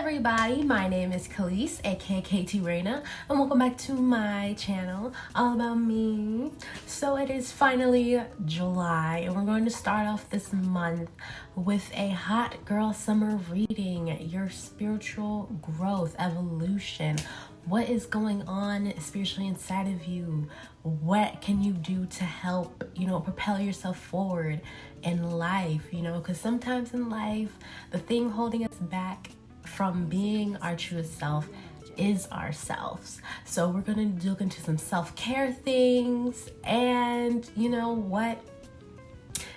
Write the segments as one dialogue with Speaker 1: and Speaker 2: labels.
Speaker 1: everybody, my name is Khalees, aka Raina, and welcome back to my channel, all about me. So it is finally July, and we're going to start off this month with a hot girl summer reading, your spiritual growth, evolution. What is going on spiritually inside of you? What can you do to help, propel yourself forward in life, because sometimes in life, the thing holding us back from being our truest self is ourselves. So we're going to look into some self-care things and what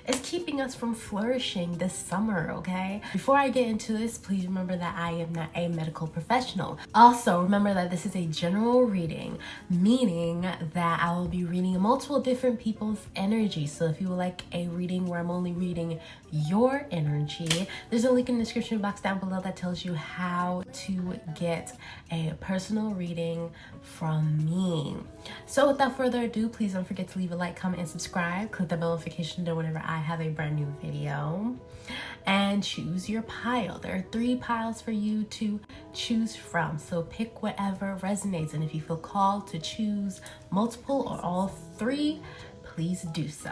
Speaker 1: is keeping us from flourishing this summer, okay? Before I get into this, please remember that I am not a medical professional. Also, remember that this is a general reading, meaning that I will be reading multiple different people's energy. So if you would like a reading where I'm only reading your energy, there's a link in the description box down below that tells you how to get a personal reading from me. So without further ado, please don't forget to leave a like, comment, and subscribe. Click the bell notification to know whenever I have a brand new video, and choose your pile. There are 3 piles for you to choose from, so pick whatever resonates, and if you feel called to choose multiple or all 3, please do so.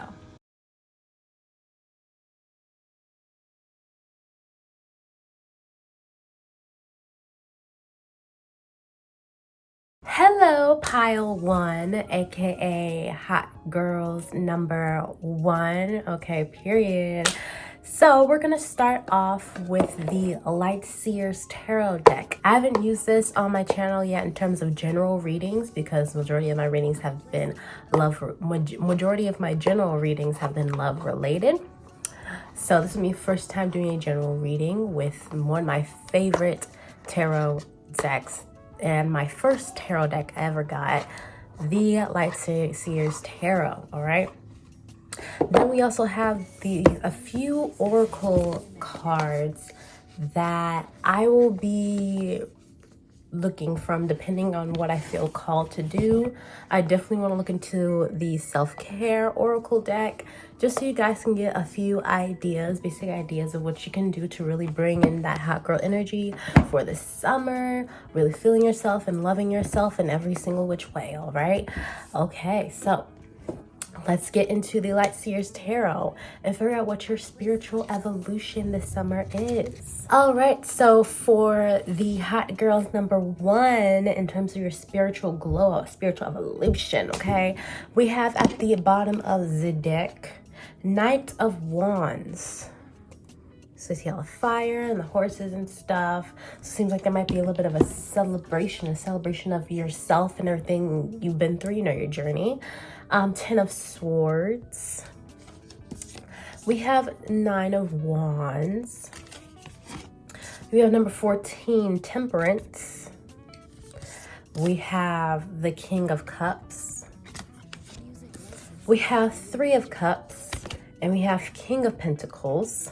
Speaker 1: Hello, pile 1, aka hot girls number 1. Okay, period. So we're gonna start off with the Light Seers Tarot deck. I haven't used this on my channel yet in terms of general readings because majority of my readings have been majority of my general readings have been love related. So this is my first time doing a general reading with one of my favorite tarot decks, and my first tarot deck I ever got, the Light Seers Tarot. All right, then we also have a few oracle cards that I will be looking from depending on what I feel called to do. I definitely want to look into the self-care oracle deck just so you guys can get a few ideas, basic ideas of what you can do to really bring in that hot girl energy for the summer, really feeling yourself and loving yourself in every single which way. All right, okay, so let's get into the Light Seers Tarot and figure out what your spiritual evolution this summer is. All right, so for the hot girls number 1, in terms of your spiritual glow up, spiritual evolution, okay, we have at the bottom of the deck, Knight of Wands. So you see all the fire and the horses and stuff. So it seems like there might be a little bit of a celebration of yourself and everything you've been through, your journey. 10 of Swords. We have 9 of Wands. We have number 14, Temperance. We have the King of Cups. We have 3 of Cups, and we have King of Pentacles.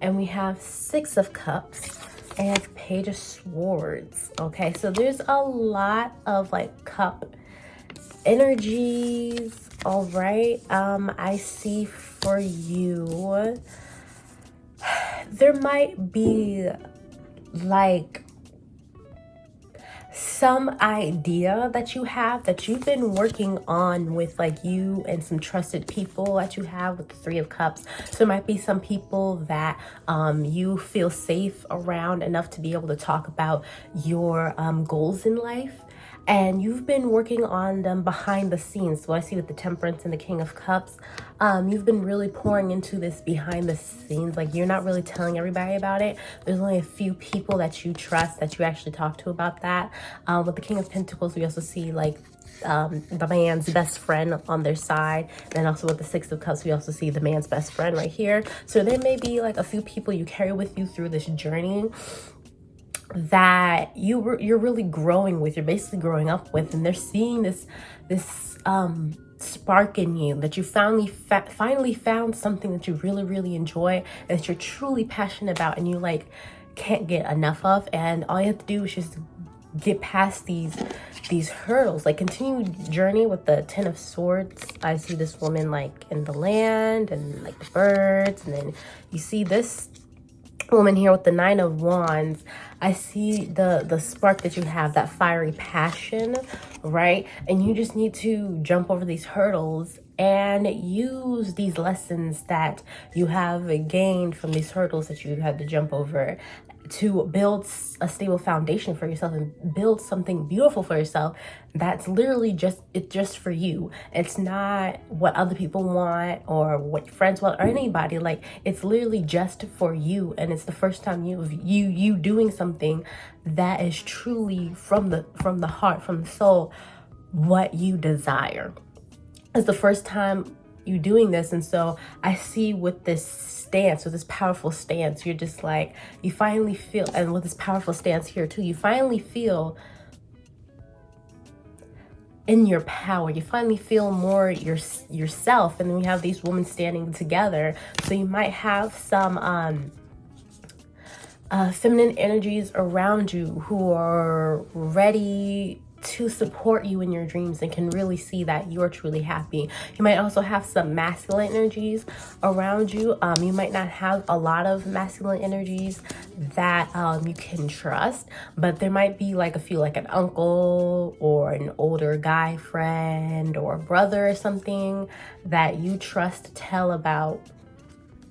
Speaker 1: And we have 6 of Cups and Page of Swords. Okay, so there's a lot of cup energies. All right, I see for you there might be some idea that you have that you've been working on with you and some trusted people that you have with the 3 of Cups. So there might be some people that you feel safe around enough to be able to talk about your goals in life, and you've been working on them behind the scenes. So I see with the Temperance and the King of Cups, you've been really pouring into this behind the scenes. You're not really telling everybody about it. There's only a few people that you trust that you actually talk to about that. With the King of Pentacles, we also see the man's best friend on their side. And also with the 6 of Cups, we also see the man's best friend right here. So there may be a few people you carry with you through this journey that you're really growing with, you're basically growing up with, and they're seeing this spark in you, that you finally found something that you really enjoy and that you're truly passionate about, and you can't get enough of, and all you have to do is just get past these hurdles. Continue journey with the 10 of Swords. I see this woman in the land and the birds, and then you see this woman here with the Nine of Wands, I see the spark that you have, that fiery passion, right? And you just need to jump over these hurdles and use these lessons that you have gained from these hurdles that you had to jump over to build a stable foundation for yourself and build something beautiful for yourself that's literally just for you. It's not what other people want or what friends want or anybody. Like, it's literally just for you, and it's the first time you doing something that is truly from the heart, from the soul, what you desire. It's the first time you doing this. And so I see with this stance, with this powerful stance, you're just like, you finally feel, and with this powerful stance here too, you finally feel in your power. You finally feel more yourself. And then we have these women standing together. So you might have some feminine energies around you who are ready to support you in your dreams and can really see that you're truly happy. You might also have some masculine energies around you. You might not have a lot of masculine energies that you can trust, but there might be like a few, like an uncle or an older guy friend or a brother or something that you trust to tell about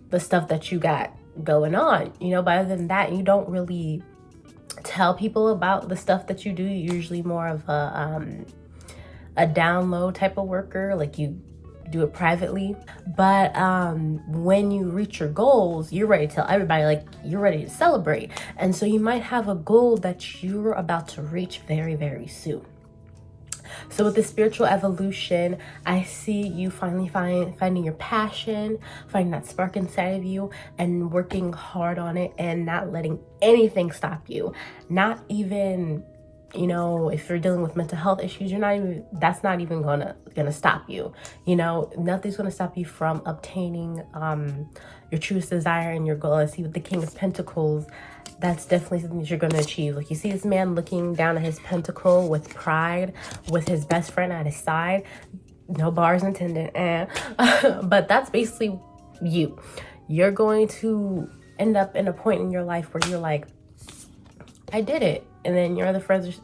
Speaker 1: the stuff that you got going on, you know. But other than that, you don't really tell people about the stuff that you do. You're usually more of a down low type of worker, like you do it privately. But when you reach your goals, you're ready to tell everybody, like you're ready to celebrate. And so you might have a goal that you're about to reach very, very soon. So with the spiritual evolution, I see you finally finding your passion, finding that spark inside of you and working hard on it and not letting anything stop you. Not even, you know, if you're dealing with mental health issues, that's not even gonna stop you. You know, nothing's gonna stop you from obtaining your truest desire and your goal. I see with the King of Pentacles, that's definitely something that you're going to achieve. Like, you see this man looking down at his pentacle with pride, with his best friend at his side. No bars intended. But that's basically you. You're going to end up in a point in your life where you're like, I did it. And then your other friends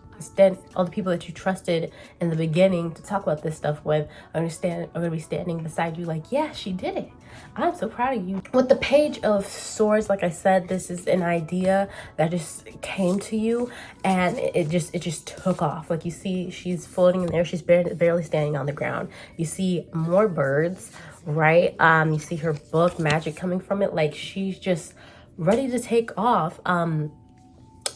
Speaker 1: all the people that you trusted in the beginning to talk about this stuff with are going to be standing beside you like, yeah, she did it. I'm so proud of you. With the Page of Swords, like I said, this is an idea that just came to you and it just took off. Like, you see she's floating in there. She's barely standing on the ground. You see more birds, right? You see her book, magic coming from it. Like, she's just ready to take off.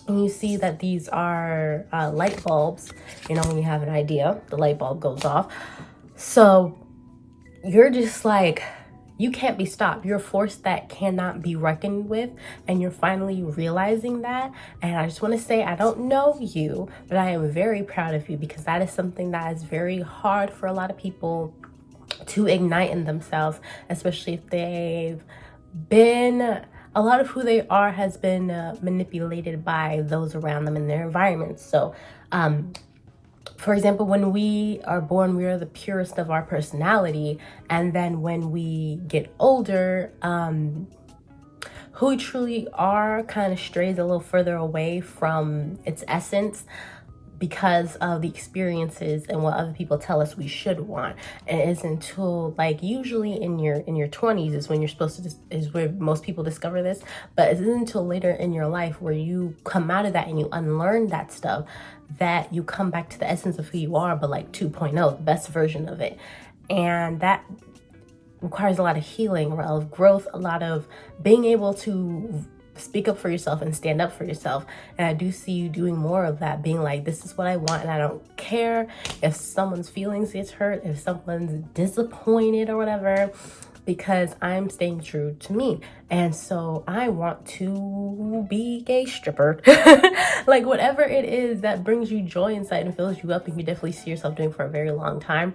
Speaker 1: And you see that these are light bulbs. You know, when you have an idea, the light bulb goes off. So you're just like, you can't be stopped. You're a force that cannot be reckoned with, and you're finally realizing that. And I just want to say, I don't know you, but I am very proud of you, because that is something that is very hard for a lot of people to ignite in themselves, especially if they've been... A lot of who they are has been manipulated by those around them in their environments. So, for example, when we are born, we are the purest of our personality. And then when we get older, who we truly are kind of strays a little further away from its essence, because of the experiences and what other people tell us we should want. And it isn't until, like, usually in your 20s is when you're supposed to, is where most people discover this, but it isn't until later in your life where you come out of that and you unlearn that stuff, that you come back to the essence of who you are, but like 2.0, the best version of it. And that requires a lot of healing, a lot of growth, a lot of being able to speak up for yourself and stand up for yourself. And I do see you doing more of that, being like, this is what I want, and I don't care if someone's feelings gets hurt, if someone's disappointed or whatever, because I'm staying true to me. And so I want to be a stripper. Like, whatever it is that brings you joy inside and fills you up and you definitely see yourself doing for a very long time,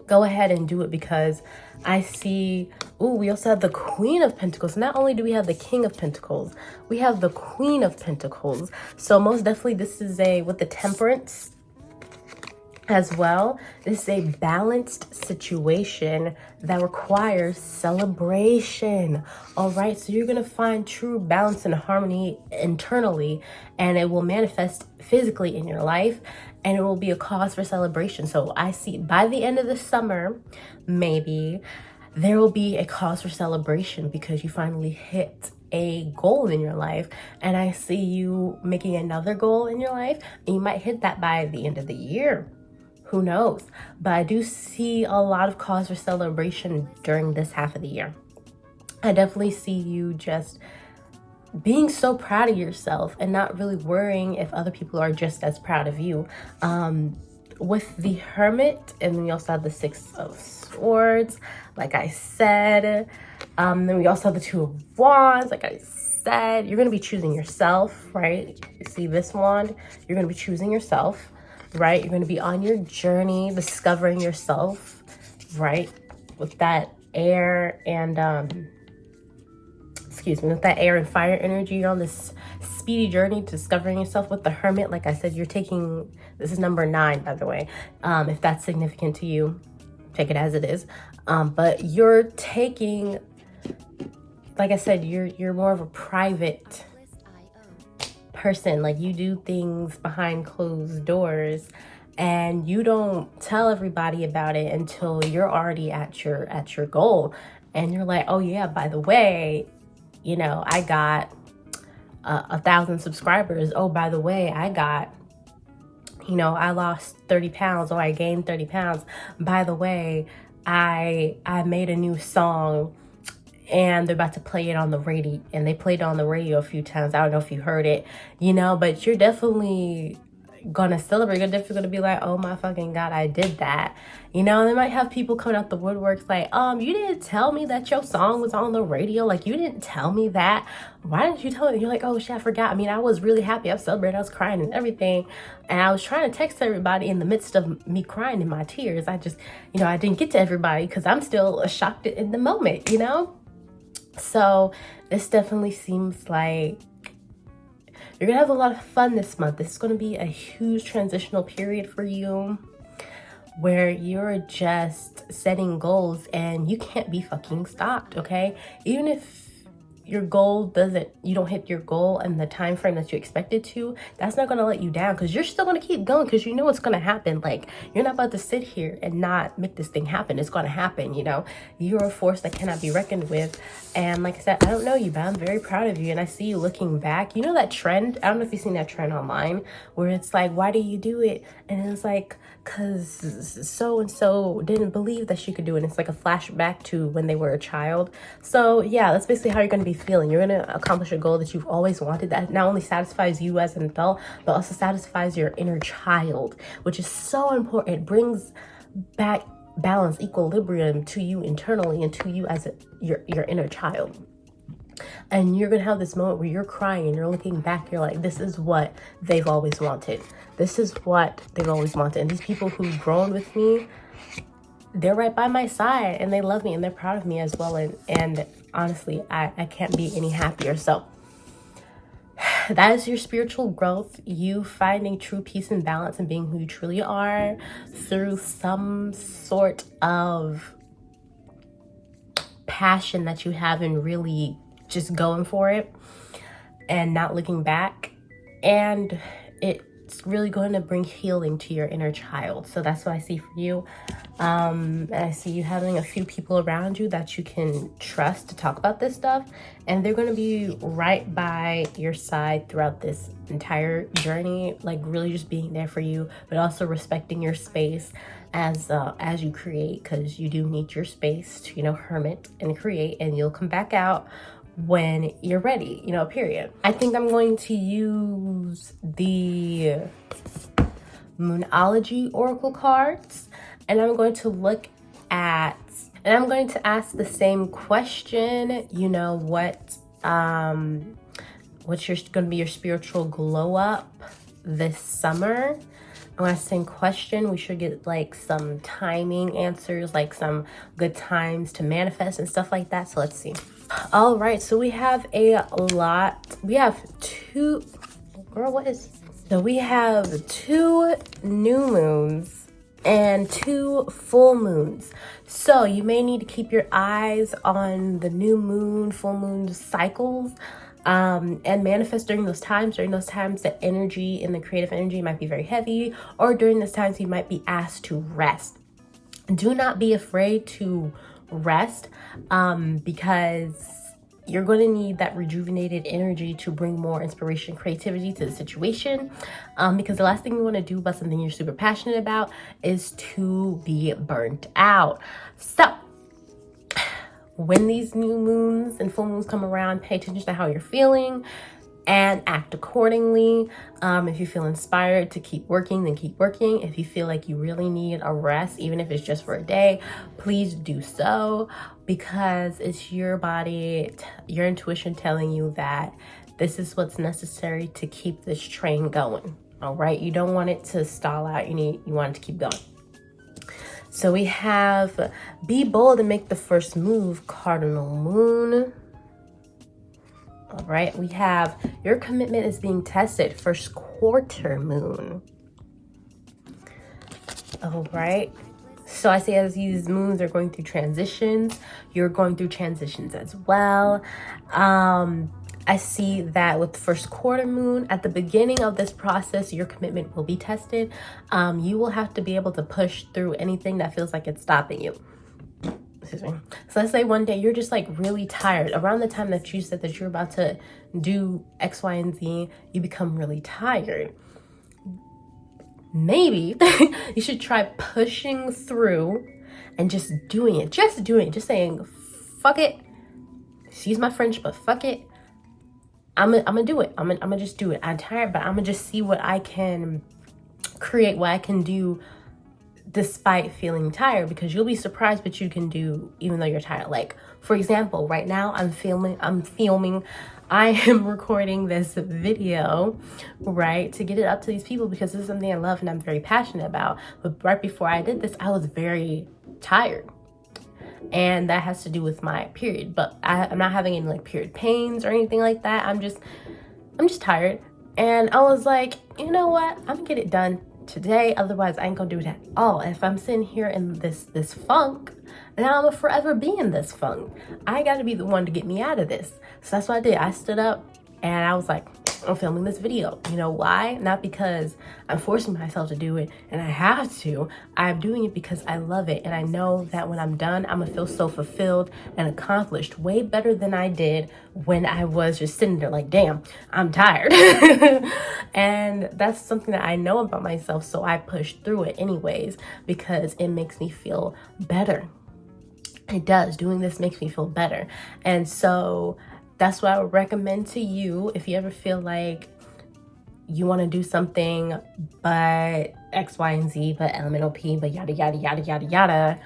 Speaker 1: go ahead and do it. Because I see, we also have the Queen of Pentacles. Not only do we have the King of Pentacles, we have the Queen of Pentacles. So most definitely this is with the Temperance as well. This is a balanced situation that requires celebration. All right, so you're gonna find true balance and harmony internally, and it will manifest physically in your life, and it will be a cause for celebration. So I see by the end of the summer, maybe there will be a cause for celebration because you finally hit a goal in your life, and I see you making another goal in your life, and you might hit that by the end of the year. Who knows? But I do see a lot of cause for celebration during this half of the year. I definitely see you just being so proud of yourself and not really worrying if other people are just as proud of you. With the Hermit, and then we also have the Six of Swords, like I said. Then we also have the Two of Wands, like I said. You're going to be choosing yourself, right? You see this wand? You're going to be choosing yourself, right? You're going to be on your journey, discovering yourself, right? With that air and, with that air and fire energy, you're on this speedy journey to discovering yourself. With the Hermit, like I said, you're taking, this is number 9, by the way. If that's significant to you, take it as it is. But you're taking, like I said, you're more of a private person. Like, you do things behind closed doors, and you don't tell everybody about it until you're already at your goal, and you're like, oh yeah, by the way, you know, I got 1,000 subscribers. Oh, by the way, I got, you know, I lost 30 pounds, or I gained 30 pounds. By the way, I made a new song, and they're about to play it on the radio, and they played it on the radio a few times. I don't know if you heard it, you know, but you're definitely gonna celebrate. You're definitely gonna be like, oh my fucking God, I did that. You know, and they might have people coming out the woodworks like, you didn't tell me that your song was on the radio. Like, you didn't tell me that. Why didn't you tell me? You're like, oh shit, I forgot. I mean, I was really happy. I was celebrating. I was crying and everything. And I was trying to text everybody in the midst of me crying in my tears. I just, you know, I didn't get to everybody because I'm still shocked in the moment, you know? So this definitely seems like you're gonna have a lot of fun this month. This is gonna be a huge transitional period for you, where you're just setting goals and you can't be fucking stopped, okay? Even if your goal you don't hit your goal in the time frame that you expected to, that's not gonna let you down, because you're still gonna keep going, because you know what's gonna happen. Like, you're not about to sit here and not make this thing happen. It's gonna happen, you know? You're a force that cannot be reckoned with. And like I said, I don't know you, but I'm very proud of you, and I see you looking back. You know that trend? I don't know if you've seen that trend online where it's like, why do you do it? And it's like, because so and so didn't believe that she could do it. And it's like a flashback to when they were a child. So yeah, that's basically how you're going to be feeling. You're going to accomplish a goal that you've always wanted, that not only satisfies you as an adult, but also satisfies your inner child, which is so important. It brings back balance, equilibrium to you internally and to you as your inner child. And you're gonna have this moment where you're crying and you're looking back, you're like, this is what they've always wanted. This is what they've always wanted. And these people who've grown with me, they're right by my side, and they love me, and they're proud of me as well. And honestly, I can't be any happier. So that is your spiritual growth, you finding true peace and balance and being who you truly are through some sort of passion that you have, and really just going for it and not looking back. And it's really going to bring healing to your inner child. So that's what I see for you. And I see you having a few people around you that you can trust to talk about this stuff, and they're going to be right by your side throughout this entire journey, like really just being there for you, but also respecting your space as you create, because you do need your space to, you know, hermit and create, and you'll come back out when you're ready, you know, period. I think I'm going to use the Moonology Oracle cards, and I'm going to look at, and I'm going to ask the same question, you know, what's going to be your spiritual glow up this summer. I'm gonna same question. We should get like some timing answers, like some good times to manifest and stuff like that. So let's see. All right, so we have a lot. We have two, girl, what is, so we have 2 new moons and 2 full moons. So you may need to keep your eyes on the new moon, full moon cycles, and manifest during those times. During those times, the energy and the creative energy might be very heavy, or during those times you might be asked to rest. Do not be afraid to rest, because you're going to need that rejuvenated energy to bring more inspiration, creativity to the situation. Because the last thing you want to do about something you're super passionate about is to be burnt out. So when these new moons and full moons come around, pay attention to how you're feeling and act accordingly. If you feel inspired to keep working, then keep working. If you feel like you really need a rest, even if it's just for a day, please do so, because it's your body, your intuition telling you that this is what's necessary to keep this train going. All right, you don't want it to stall out. You want it to keep going. So we have be bold and make the first move, cardinal moon. All right, we have your commitment is being tested, first quarter moon. All right, so I say as these moons are going through transitions, you're going through transitions as well. I see that with the first quarter moon, at the beginning of this process, your commitment will be tested. You will have to be able to push through anything that feels like it's stopping you. Excuse me. So let's say one day you're just like really tired. Around the time that you said that you're about to do X, Y, and Z, you become really tired. Maybe you should try pushing through and just doing it. Just saying, fuck it. Excuse my French, but fuck it. I'm gonna do it. I'm gonna just do it. I'm tired, but I'm gonna just see what I can create, what I can do despite feeling tired, because you'll be surprised what you can do even though you're tired. Like, for example, right now I'm filming, I am recording this video, right, to get it up to these people because this is something I love and I'm very passionate about. But right before I did this, I was very tired. And that has to do with my period. But I'm not having any like period pains or anything like that. I'm just tired. And I was like, you know what? I'm gonna get it done today, otherwise I ain't gonna do it at all. If I'm sitting here in this funk, then I'm gonna forever be in this funk. I gotta be the one to get me out of this. So that's what I did. I stood up and I was like, I'm filming this video. You know why? Not because I'm forcing myself to do it and I have to. I'm doing it because I love it, and I know that when I'm done, I'm gonna feel so fulfilled and accomplished, way better than I did when I was just sitting there like, damn, I'm tired. And that's something that I know about myself, so I push through it anyways because it makes me feel better. It does. Doing this makes me feel better. And so that's what I would recommend to you if you ever feel like you want to do something but X, Y, and Z, but elemental P, but yada, yada, yada, yada, yada.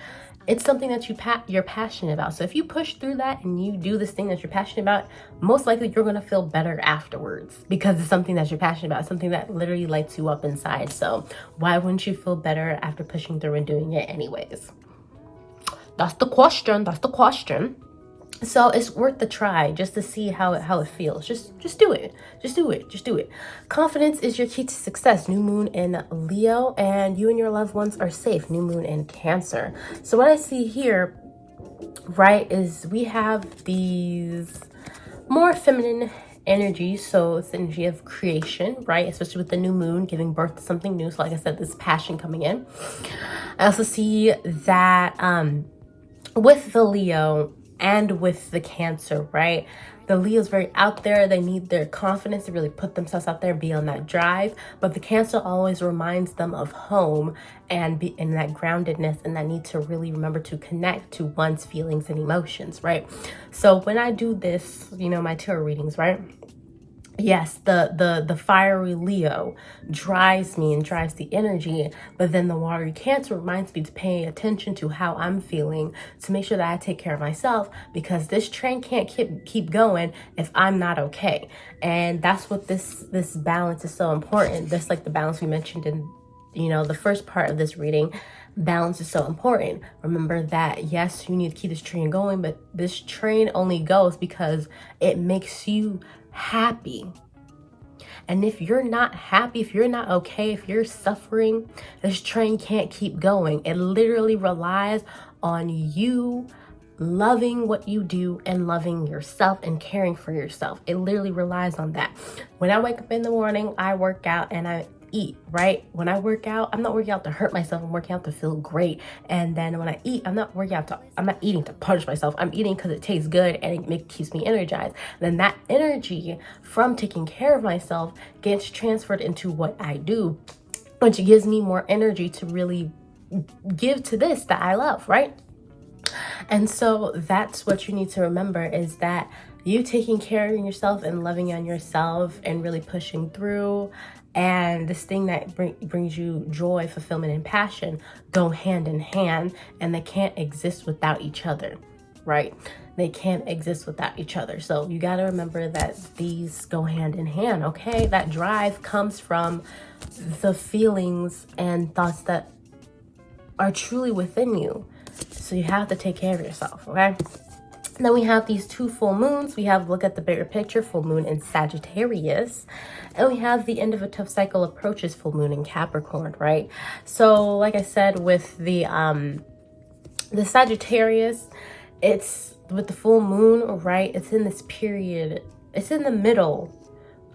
Speaker 1: It's something that you're passionate about. So if you push through that and you do this thing that you're passionate about, most likely you're going to feel better afterwards because it's something that you're passionate about, something that literally lights you up inside. So why wouldn't you feel better after pushing through and doing it anyways? That's the question. So it's worth the try just to see how it feels. Just do it. Just do it. Confidence is your key to success. New moon in Leo, and you and your loved ones are safe. New moon in Cancer. So what I see here, right, is we have these more feminine energy. So it's the energy of creation, right? Especially with the new moon giving birth to something new. So like I said, this passion coming in. I also see that with the Leo and with the Cancer, right? The Leo's very out there. They need their confidence to really put themselves out there and be on that drive. But the Cancer always reminds them of home and be in that groundedness and that need to really remember to connect to one's feelings and emotions, right? So when I do this, you know, my tarot readings, right? Yes, the fiery Leo drives me and drives the energy, but then the watery Cancer reminds me to pay attention to how I'm feeling, to make sure that I take care of myself, because this train can't keep going if I'm not okay. And that's what this balance is so important. Just like the balance we mentioned in, you know, the first part of this reading. Balance is so important. Remember that, yes, you need to keep this train going, but this train only goes because it makes you happy. And if you're not happy, if you're not okay, if you're suffering, this train can't keep going. It literally relies on you loving what you do and loving yourself and caring for yourself. It literally relies on that. When I wake up in the morning, I work out and I eat, right? When I work out, I'm not working out to hurt myself. I'm working out to feel great. And then when I eat, I'm not eating to punish myself. I'm eating because it tastes good and it keeps me energized. And then that energy from taking care of myself gets transferred into what I do, which gives me more energy to really give to this that I love, right? And so that's what you need to remember, is that you taking care of yourself and loving on yourself and really pushing through, and this thing that brings you joy, fulfillment, and passion go hand in hand, and they can't exist without each other, right? They can't exist without each other. So you got to remember that these go hand in hand, okay? That drive comes from the feelings and thoughts that are truly within you. So you have to take care of yourself, okay? Then we have these 2 full moons. We have, look at the bigger picture, full moon in Sagittarius. And we have the end of a tough cycle approaches, full moon in Capricorn, right? So like I said, with the Sagittarius, it's with the full moon, right? It's in this period. It's in the middle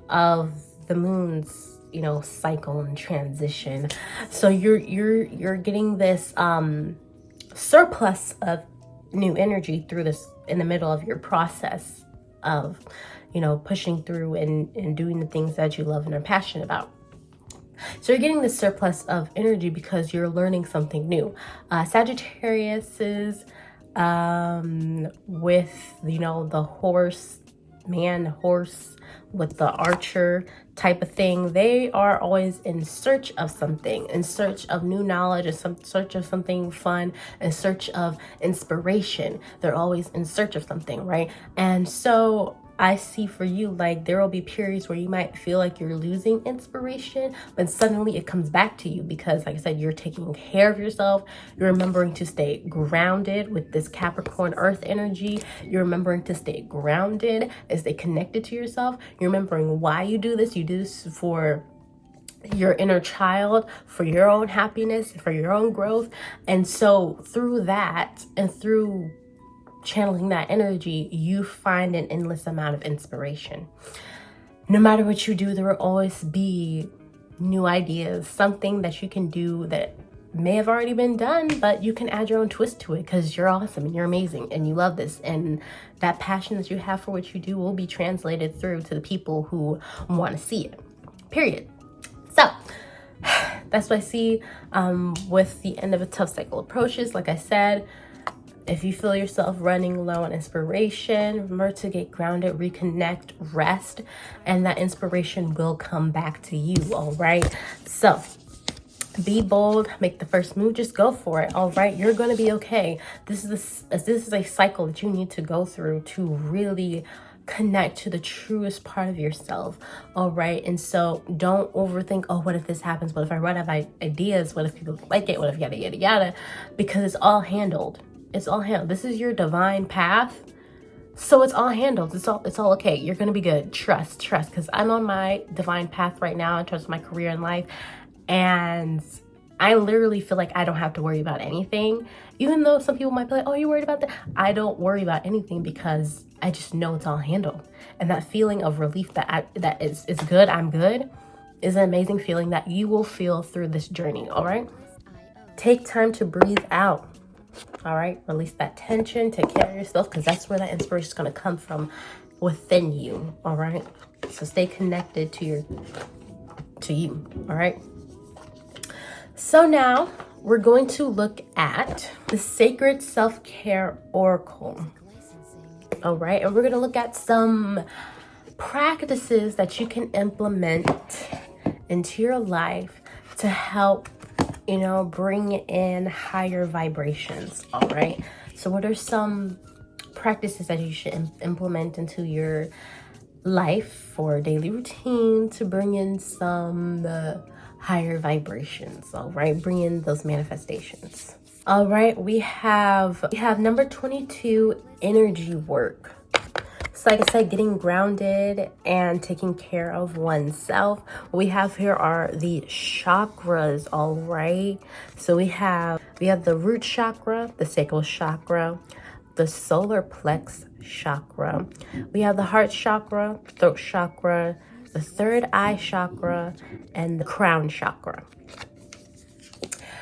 Speaker 1: of the moon's, you know, cycle and transition. So you're getting this surplus of new energy through this in the middle of your process of, you know, pushing through and doing the things that you love and are passionate about. So you're getting this surplus of energy because you're learning something new. Sagittarius is with, you know, the horse with the archer type of thing. They are always in search of something, in search of new knowledge, in search of something fun, in search of inspiration. They're always in search of something, right? And so I see for you, like, there will be periods where you might feel like you're losing inspiration, but suddenly it comes back to you because, like I said, you're taking care of yourself. You're remembering to stay grounded with this Capricorn earth energy. You're remembering to stay grounded and stay connected to yourself. You're remembering why you do this. You do this for your inner child, for your own happiness, for your own growth. And so through that and through channeling that energy, you find an endless amount of inspiration. No matter what you do, there will always be new ideas, something that you can do that may have already been done, but you can add your own twist to it because you're awesome and you're amazing and you love this. And that passion that you have for what you do will be translated through to the people who want to see it, period. So that's what I see with the end of a tough cycle approaches. Like I said, if you feel yourself running low on inspiration, remember to get grounded, reconnect, rest, and that inspiration will come back to you, all right? So be bold, make the first move, just go for it, all right? You're going to be okay. This is a cycle that you need to go through to really connect to the truest part of yourself, all right? And so don't overthink, oh, what if this happens? What if I run out of ideas? What if people don't like it? What if yada, yada, yada? Because it's all handled. It's all handled. This is your divine path. So it's all handled. It's all okay. You're going to be good. Trust, because I'm on my divine path right now in terms of my career and life. And I literally feel like I don't have to worry about anything. Even though some people might be like, oh, you're worried about that. I don't worry about anything because I just know it's all handled. And that feeling of relief that is good, I'm good, is an amazing feeling that you will feel through this journey, all right? Take time to breathe out. All right, release that tension, take care of yourself, because that's where that inspiration is going to come from, within you. All right, so stay connected to you. All right, so now we're going to look at the Sacred Self-Care Oracle. All right, and we're going to look at some practices that you can implement into your life to help, you know, bring in higher vibrations, all right? So what are some practices that you should implement into your life for daily routine to bring in some higher vibrations, all right? Bring in those manifestations. All right, we have number 22, energy work. like I said, getting grounded and taking care of oneself. What we have here are the chakras, all right? So we have the root chakra, the sacral chakra, the solar plex chakra. We have the heart chakra, throat chakra, the third eye chakra, and the crown chakra.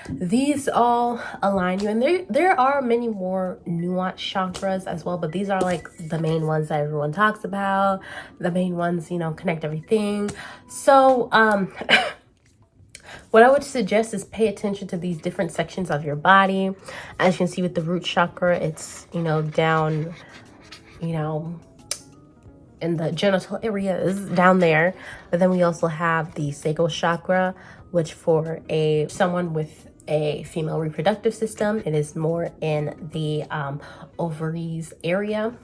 Speaker 1: These all align you, and there are many more nuanced chakras as well, but these are like the main ones that everyone talks about, the main ones, you know, connect everything. So what I would suggest is pay attention to these different sections of your body. As you can see with the root chakra, it's, you know, down, you know, in the genital areas down there. But then we also have the sacral chakra, which for someone with a female reproductive system, it is more in the ovaries area.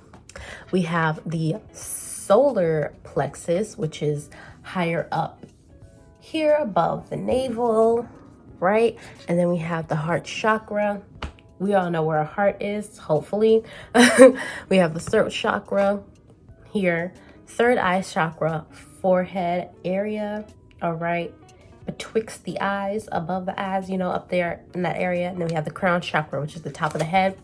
Speaker 1: We have the solar plexus, which is higher up here above the navel, right? And then we have the heart chakra. We all know where our heart is, hopefully. We have the throat chakra here, third eye chakra, forehead area, all right, betwixt the eyes, above the eyes, you know, up there in that area. And then we have the crown chakra, which is the top of the head.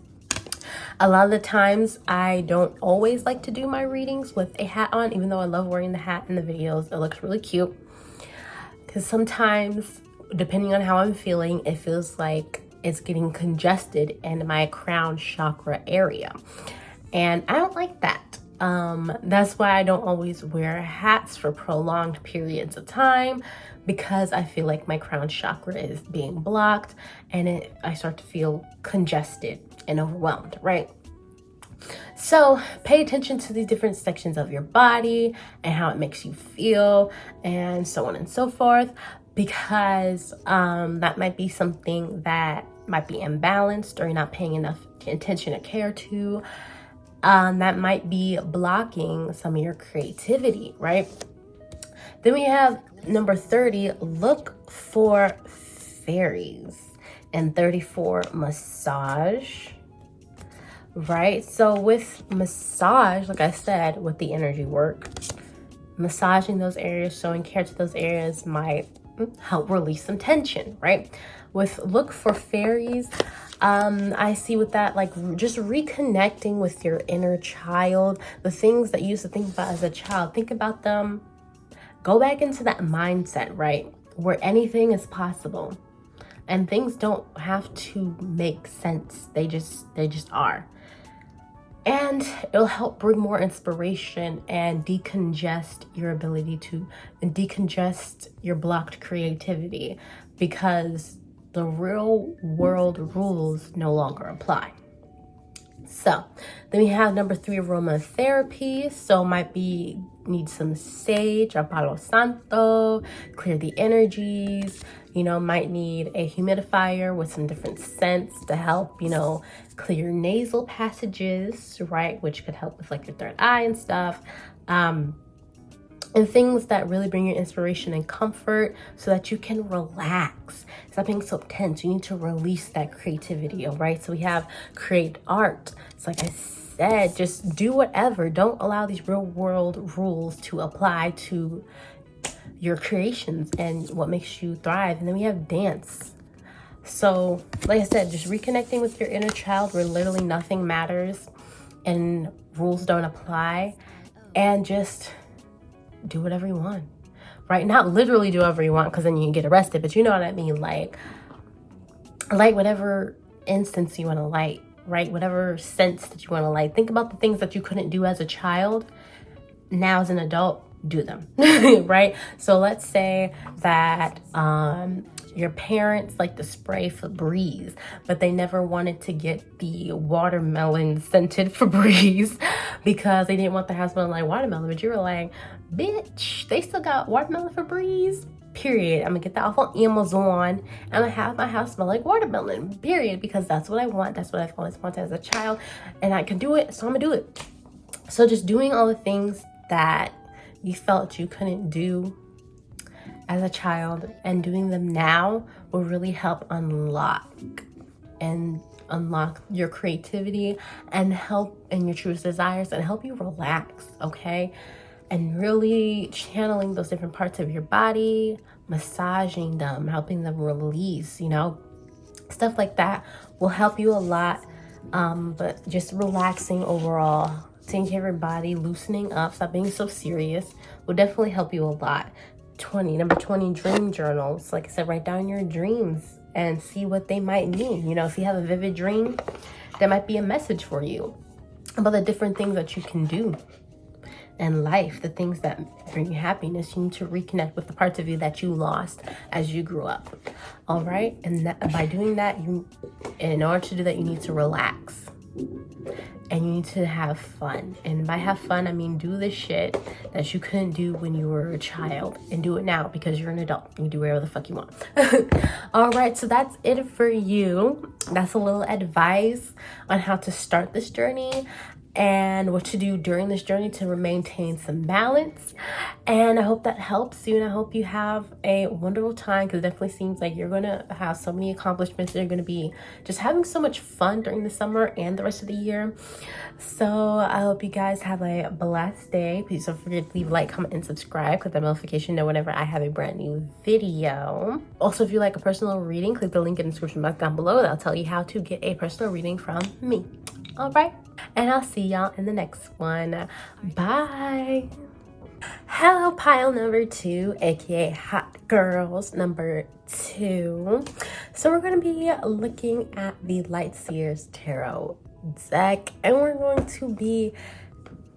Speaker 1: A lot of the times I don't always like to do my readings with a hat on, even though I love wearing the hat in the videos. It looks really cute, because sometimes, depending on how I'm feeling, it feels like it's getting congested in my crown chakra area, and I don't like that. That's why I don't always wear hats for prolonged periods of time, because I feel like my crown chakra is being blocked, and I start to feel congested and overwhelmed, right? So pay attention to these different sections of your body and how it makes you feel, and so on and so forth, because that might be something that might be imbalanced, or you're not paying enough attention or care to. That might be blocking some of your creativity, right? Then we have number 30, look for fairies, and 34, massage, right? So with massage, like I said, with the energy work, massaging those areas, showing care to those areas might help release some tension, right? With look for fairies, I see with that, like just reconnecting with your inner child, the things that you used to think about as a child. Think about them. Go back into that mindset, right? Where anything is possible, and things don't have to make sense. They just are. And it'll help bring more inspiration and decongest your ability to, and decongest your blocked creativity, because the real world rules no longer apply. So then we have number 3, aromatherapy. So might be need some sage or Palo Santo, clear the energies. You know, might need a humidifier with some different scents to help, you know, clear nasal passages, right? Which could help with like your third eye and stuff. And things that really bring you inspiration and comfort, so that you can relax. Stop being so tense. You need to release that creativity, all right? So we have create art. It's like I said, just do whatever. Don't allow these real world rules to apply to your creations and what makes you thrive. And then we have dance. So like I said, just reconnecting with your inner child, where literally nothing matters and rules don't apply, and just do whatever you want, right? Not literally do whatever you want, because then you can get arrested, but you know what I mean. Like whatever instance you want to light, right? Whatever sense that you want to light. Think about the things that you couldn't do as a child. Now as an adult, do them, right? So let's say that your parents like to spray Febreze, but they never wanted to get the watermelon scented Febreze because they didn't want their house smelling like watermelon. But you were like, bitch, they still got watermelon Febreze, period. I'm gonna get that off on Amazon, and I'm gonna have my house smell like watermelon, period, because that's what I want. That's what I've always wanted as a child, and I can do it, so I'm gonna do it. So just doing all the things that you felt you couldn't do as a child, and doing them now will really help unlock and unlock your creativity and help in your truest desires and help you relax, okay? And really channeling those different parts of your body, massaging them, helping them release, you know, stuff like that will help you a lot. But just relaxing overall, taking care of your body, loosening up, stop being so serious will definitely help you a lot. Number 20, dream journals. Like I said, write down your dreams and see what they might mean. You know, if you have a vivid dream, there might be a message for you about the different things that you can do in life, the things that bring you happiness. You need to reconnect with the parts of you that you lost as you grew up. All right, and by doing that, in order to do that, you need to relax and you need to have fun. And by have fun, I mean do the shit that you couldn't do when you were a child, and do it now because you're an adult. You can do whatever the fuck you want. All right, so that's it for you. That's a little advice on how to start this journey and what to do during this journey to maintain some balance. And I hope that helps you, and I hope you have a wonderful time, because it definitely seems like you're gonna have so many accomplishments. You're gonna be just having so much fun during the summer and the rest of the year. So I hope you guys have a blessed day. Please don't forget to leave a like, comment, and subscribe, click the notification to know whenever I have a brand new video. Also, if you like a personal reading, click the link in the description box down below. That'll tell you how to get a personal reading from me. All right, and I'll see y'all in the next one. Bye. Hello, pile number 2, aka hot girls number 2. So we're going to be looking at the Light Seers Tarot deck, and we're going to be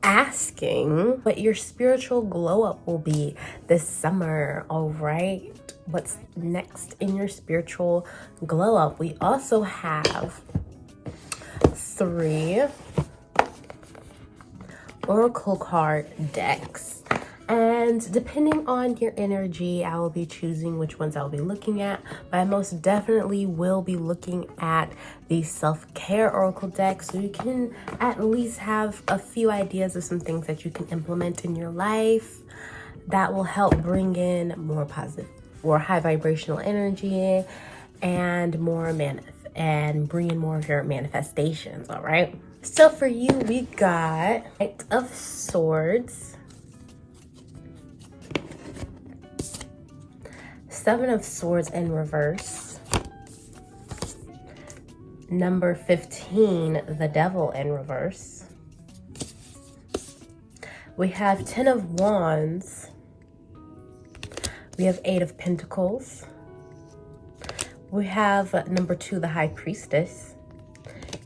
Speaker 1: asking what your spiritual glow up will be this summer. All right, what's next in your spiritual glow up? We also have 3 oracle card decks, and depending on your energy, I will be choosing which ones I'll be looking at, but I most definitely will be looking at the self-care oracle deck, so you can at least have a few ideas of some things that you can implement in your life that will help bring in more positive or high vibrational energy and bring in more of your manifestations. All right, so for you, we got Knight of Swords, 7 of Swords in reverse, number 15, the Devil in reverse. We have 10 of Wands. We have 8 of Pentacles. We have number 2, the High Priestess.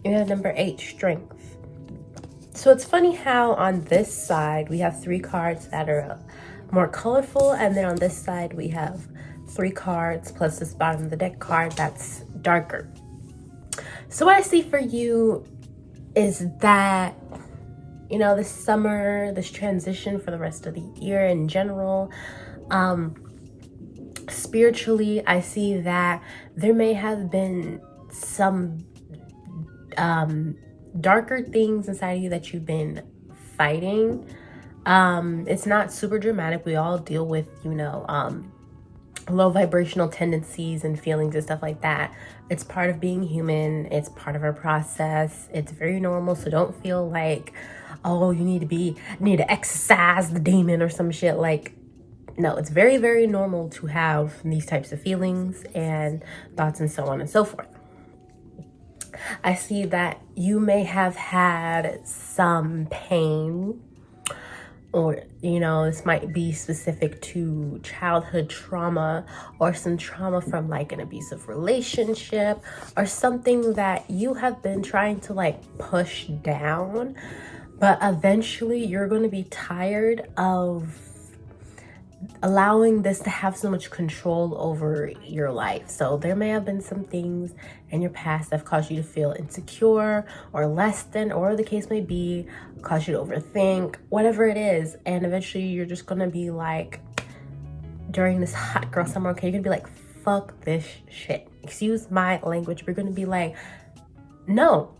Speaker 1: We have number 8, Strength. So it's funny how on this side we have 3 cards that are more colorful, and then on this side we have 3 cards plus this bottom of the deck card that's darker. So what I see for you is that, you know, this summer, this transition for the rest of the year in general, spiritually, I see that there may have been some darker things inside of you that you've been fighting. It's not super dramatic. We all deal with, you know, low vibrational tendencies and feelings and stuff like that. It's part of being human. It's part of our process. It's very normal. So don't feel like, oh, you need to exercise the demon or some shit. Like, no, it's very, very normal to have these types of feelings and thoughts and so on and so forth. I see that you may have had some pain, or, you know, this might be specific to childhood trauma or some trauma from like an abusive relationship or something that you have been trying to like push down, but eventually you're going to be tired of allowing this to have so much control over your life. So there may have been some things in your past that have caused you to feel insecure or less than, or the case may be, caused you to overthink, whatever it is. And eventually you're just gonna be like, during this hot girl summer, okay, you're gonna be like, fuck this shit. Excuse my language. We're gonna be like, no,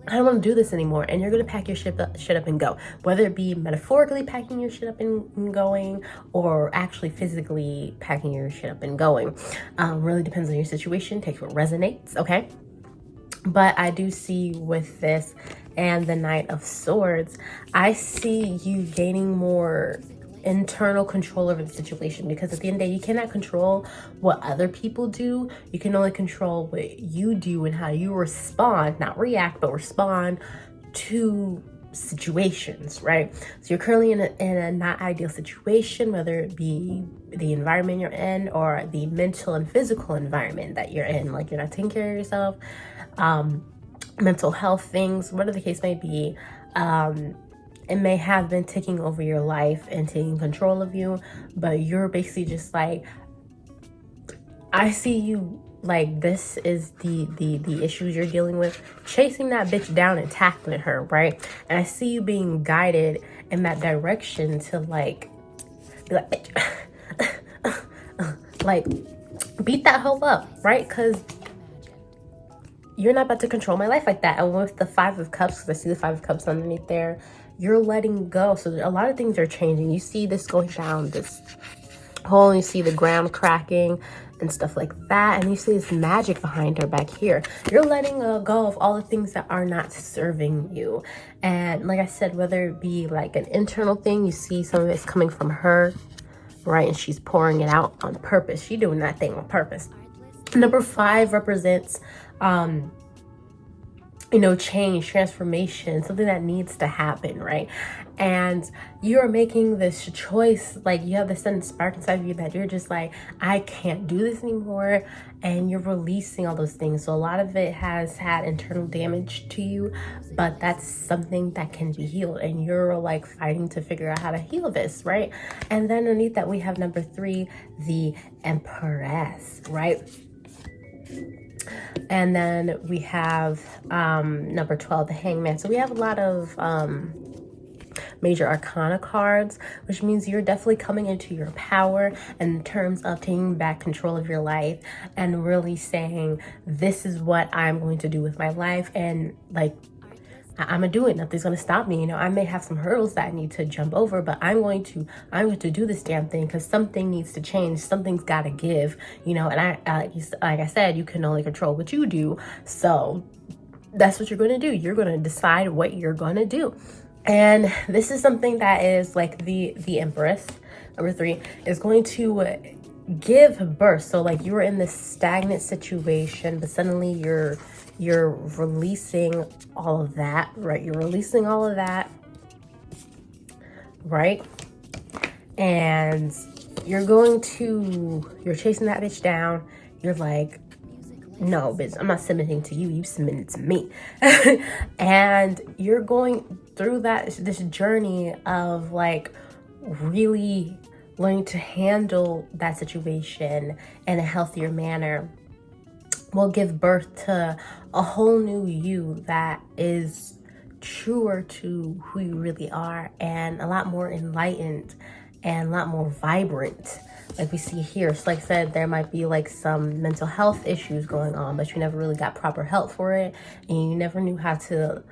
Speaker 1: I don't want to do this anymore. And you're going to pack your shit up and go. Whether it be metaphorically packing your shit up and going, or actually physically packing your shit up and going. Really depends on your situation. Takes what resonates, okay? But I do see with this and the Knight of Swords, I see you gaining more internal control over the situation, because at the end of the day, you cannot control what other people do. You can only control what you do and how you respond, not react, but respond to situations, right? So you're currently in a not ideal situation, whether it be the environment you're in or the mental and physical environment that you're in, like you're not taking care of yourself, mental health things, whatever the case may be. It may have been taking over your life and taking control of you, but you're basically just like, I see you like this is the issues you're dealing with, chasing that bitch down and tackling her, right? And I see you being guided in that direction to like be like, bitch, like beat that hoe up, right? Because you're not about to control my life like that. And with the Five of Cups, because I see the Five of Cups underneath there, you're letting go. So a lot of things are changing. You see this going down this hole, and you see the ground cracking and stuff like that, and you see this magic behind her back here. You're letting go of all the things that are not serving you. And like I said, whether it be like an internal thing, you see some of it's coming from her, right? And she's pouring it out on purpose. She's doing that thing on purpose. Number 5 represents change, transformation, something that needs to happen, right? And you're making this choice, like you have this sudden spark inside of you that you're just like, I can't do this anymore, and you're releasing all those things. So a lot of it has had internal damage to you, but that's something that can be healed, and you're like fighting to figure out how to heal this, right? And then underneath that, we have number 3, the Empress, right? And then we have number 12, the Hangman. So we have a lot of major arcana cards, which means you're definitely coming into your power in terms of taking back control of your life and really saying, this is what I'm going to do with my life. And like, I'm gonna do it. Nothing's gonna stop me. I may have some hurdles that I need to jump over, but I'm going to do this damn thing, because something needs to change. Something's gotta give. And like I said, you can only control what you do. So that's what you're gonna do. You're gonna decide what you're gonna do. And this is something that is like the Empress, number 3, is going to give birth. So like you were in this stagnant situation, but suddenly you're releasing all of that, right? You're releasing all of that, right? And you're chasing that bitch down. You're like, no, bitch, I'm not submitting to you. You submitted to me. And you're going through this journey of like really learning to handle that situation in a healthier manner. Will give birth to a whole new you that is truer to who you really are, and a lot more enlightened and a lot more vibrant, like we see here. So like I said, there might be like some mental health issues going on, but you never really got proper help for it, and you never knew how to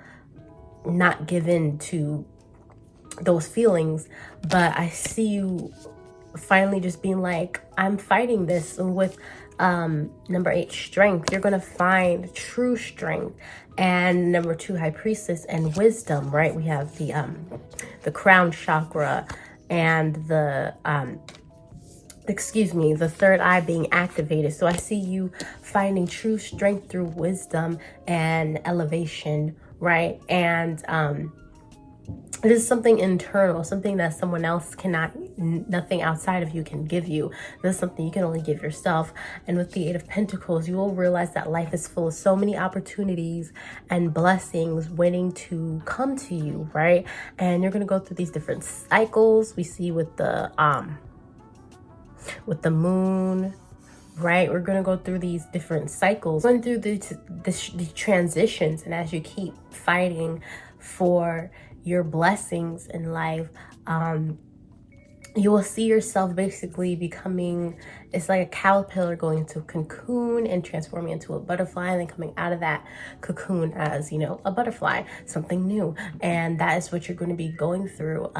Speaker 1: not give in to those feelings. But I see you finally just being like, I'm fighting this. And with number 8, strength, you're gonna find true strength. And number 2, high priestess and wisdom, right? We have the crown chakra and the third eye being activated. So I see you finding true strength through wisdom and elevation, right? And it is something internal, something that someone else cannot, nothing outside of you can give you. This is something you can only give yourself. And with the 8 of Pentacles, you will realize that life is full of so many opportunities and blessings waiting to come to you, right? And you're going to go through these different cycles. We see with the moon, right? We're going to go through these different cycles, going through the transitions. And as you keep fighting for your blessings in life, you will see yourself basically becoming, it's like a caterpillar going into a cocoon and transforming into a butterfly, and then coming out of that cocoon as, a butterfly, something new. And that is what you're going to be going through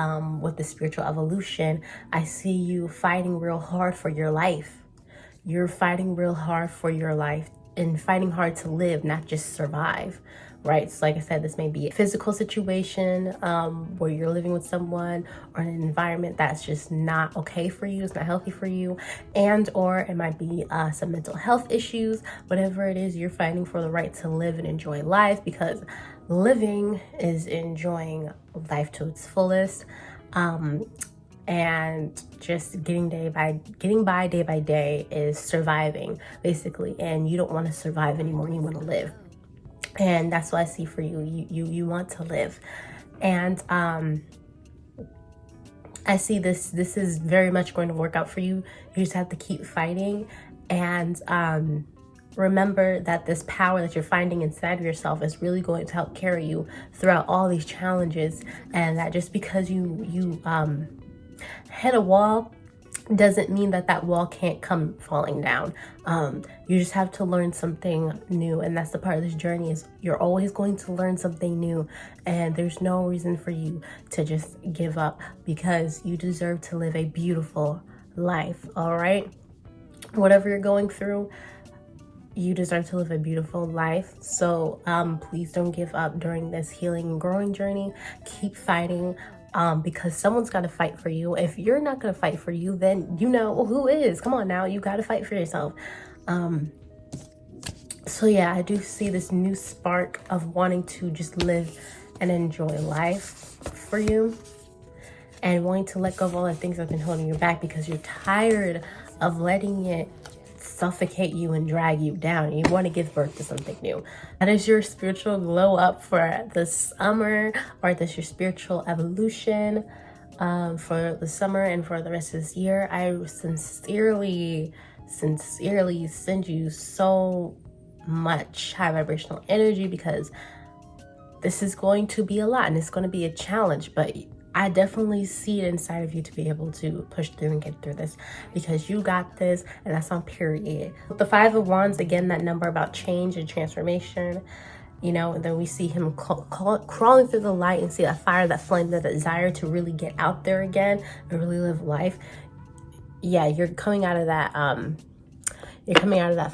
Speaker 1: with the spiritual evolution. I see you fighting real hard for your life. You're fighting real hard for your life. and fighting hard to live, not just survive, right? So like I said, this may be a physical situation where you're living with someone or in an environment that's just not okay for you, it's not healthy for you, and or it might be some mental health issues. Whatever it is, you're fighting for the right to live and enjoy life, because living is enjoying life to its fullest, and just getting by day by day is surviving, basically. And you don't want to survive anymore, you want to live. And that's what I see for you. You want to live. And I see this is very much going to work out for you. You just have to keep fighting, and remember that this power that you're finding inside of yourself is really going to help carry you throughout all these challenges. And that just because you hit a wall doesn't mean that that wall can't come falling down. You just have to learn something new, and that's the part of this journey, is you're always going to learn something new, and there's no reason for you to just give up, because you deserve to live a beautiful life. All right, whatever you're going through, you deserve to live a beautiful life. So please don't give up during this healing and growing journey. Keep fighting, because someone's got to fight for you. If you're not going to fight for you, then you know who is. Come on now, you got to fight for yourself. So yeah, I do see this new spark of wanting to just live and enjoy life for you, and wanting to let go of all the things that have been holding you back, because you're tired of letting it suffocate you and drag you down. You want to give birth to something new. That is your spiritual glow up for the summer, or that's your spiritual evolution for the summer and for the rest of this year. I sincerely send you so much high vibrational energy, because this is going to be a lot and it's going to be a challenge, but I definitely see it inside of you to be able to push through and get through this, because you got this, and that's on period. The Five of Wands, again, that number about change and transformation, you know, and then we see him crawling through the light, and see that fire, that flame, that desire to really get out there again and really live life. Yeah, you're coming out of that,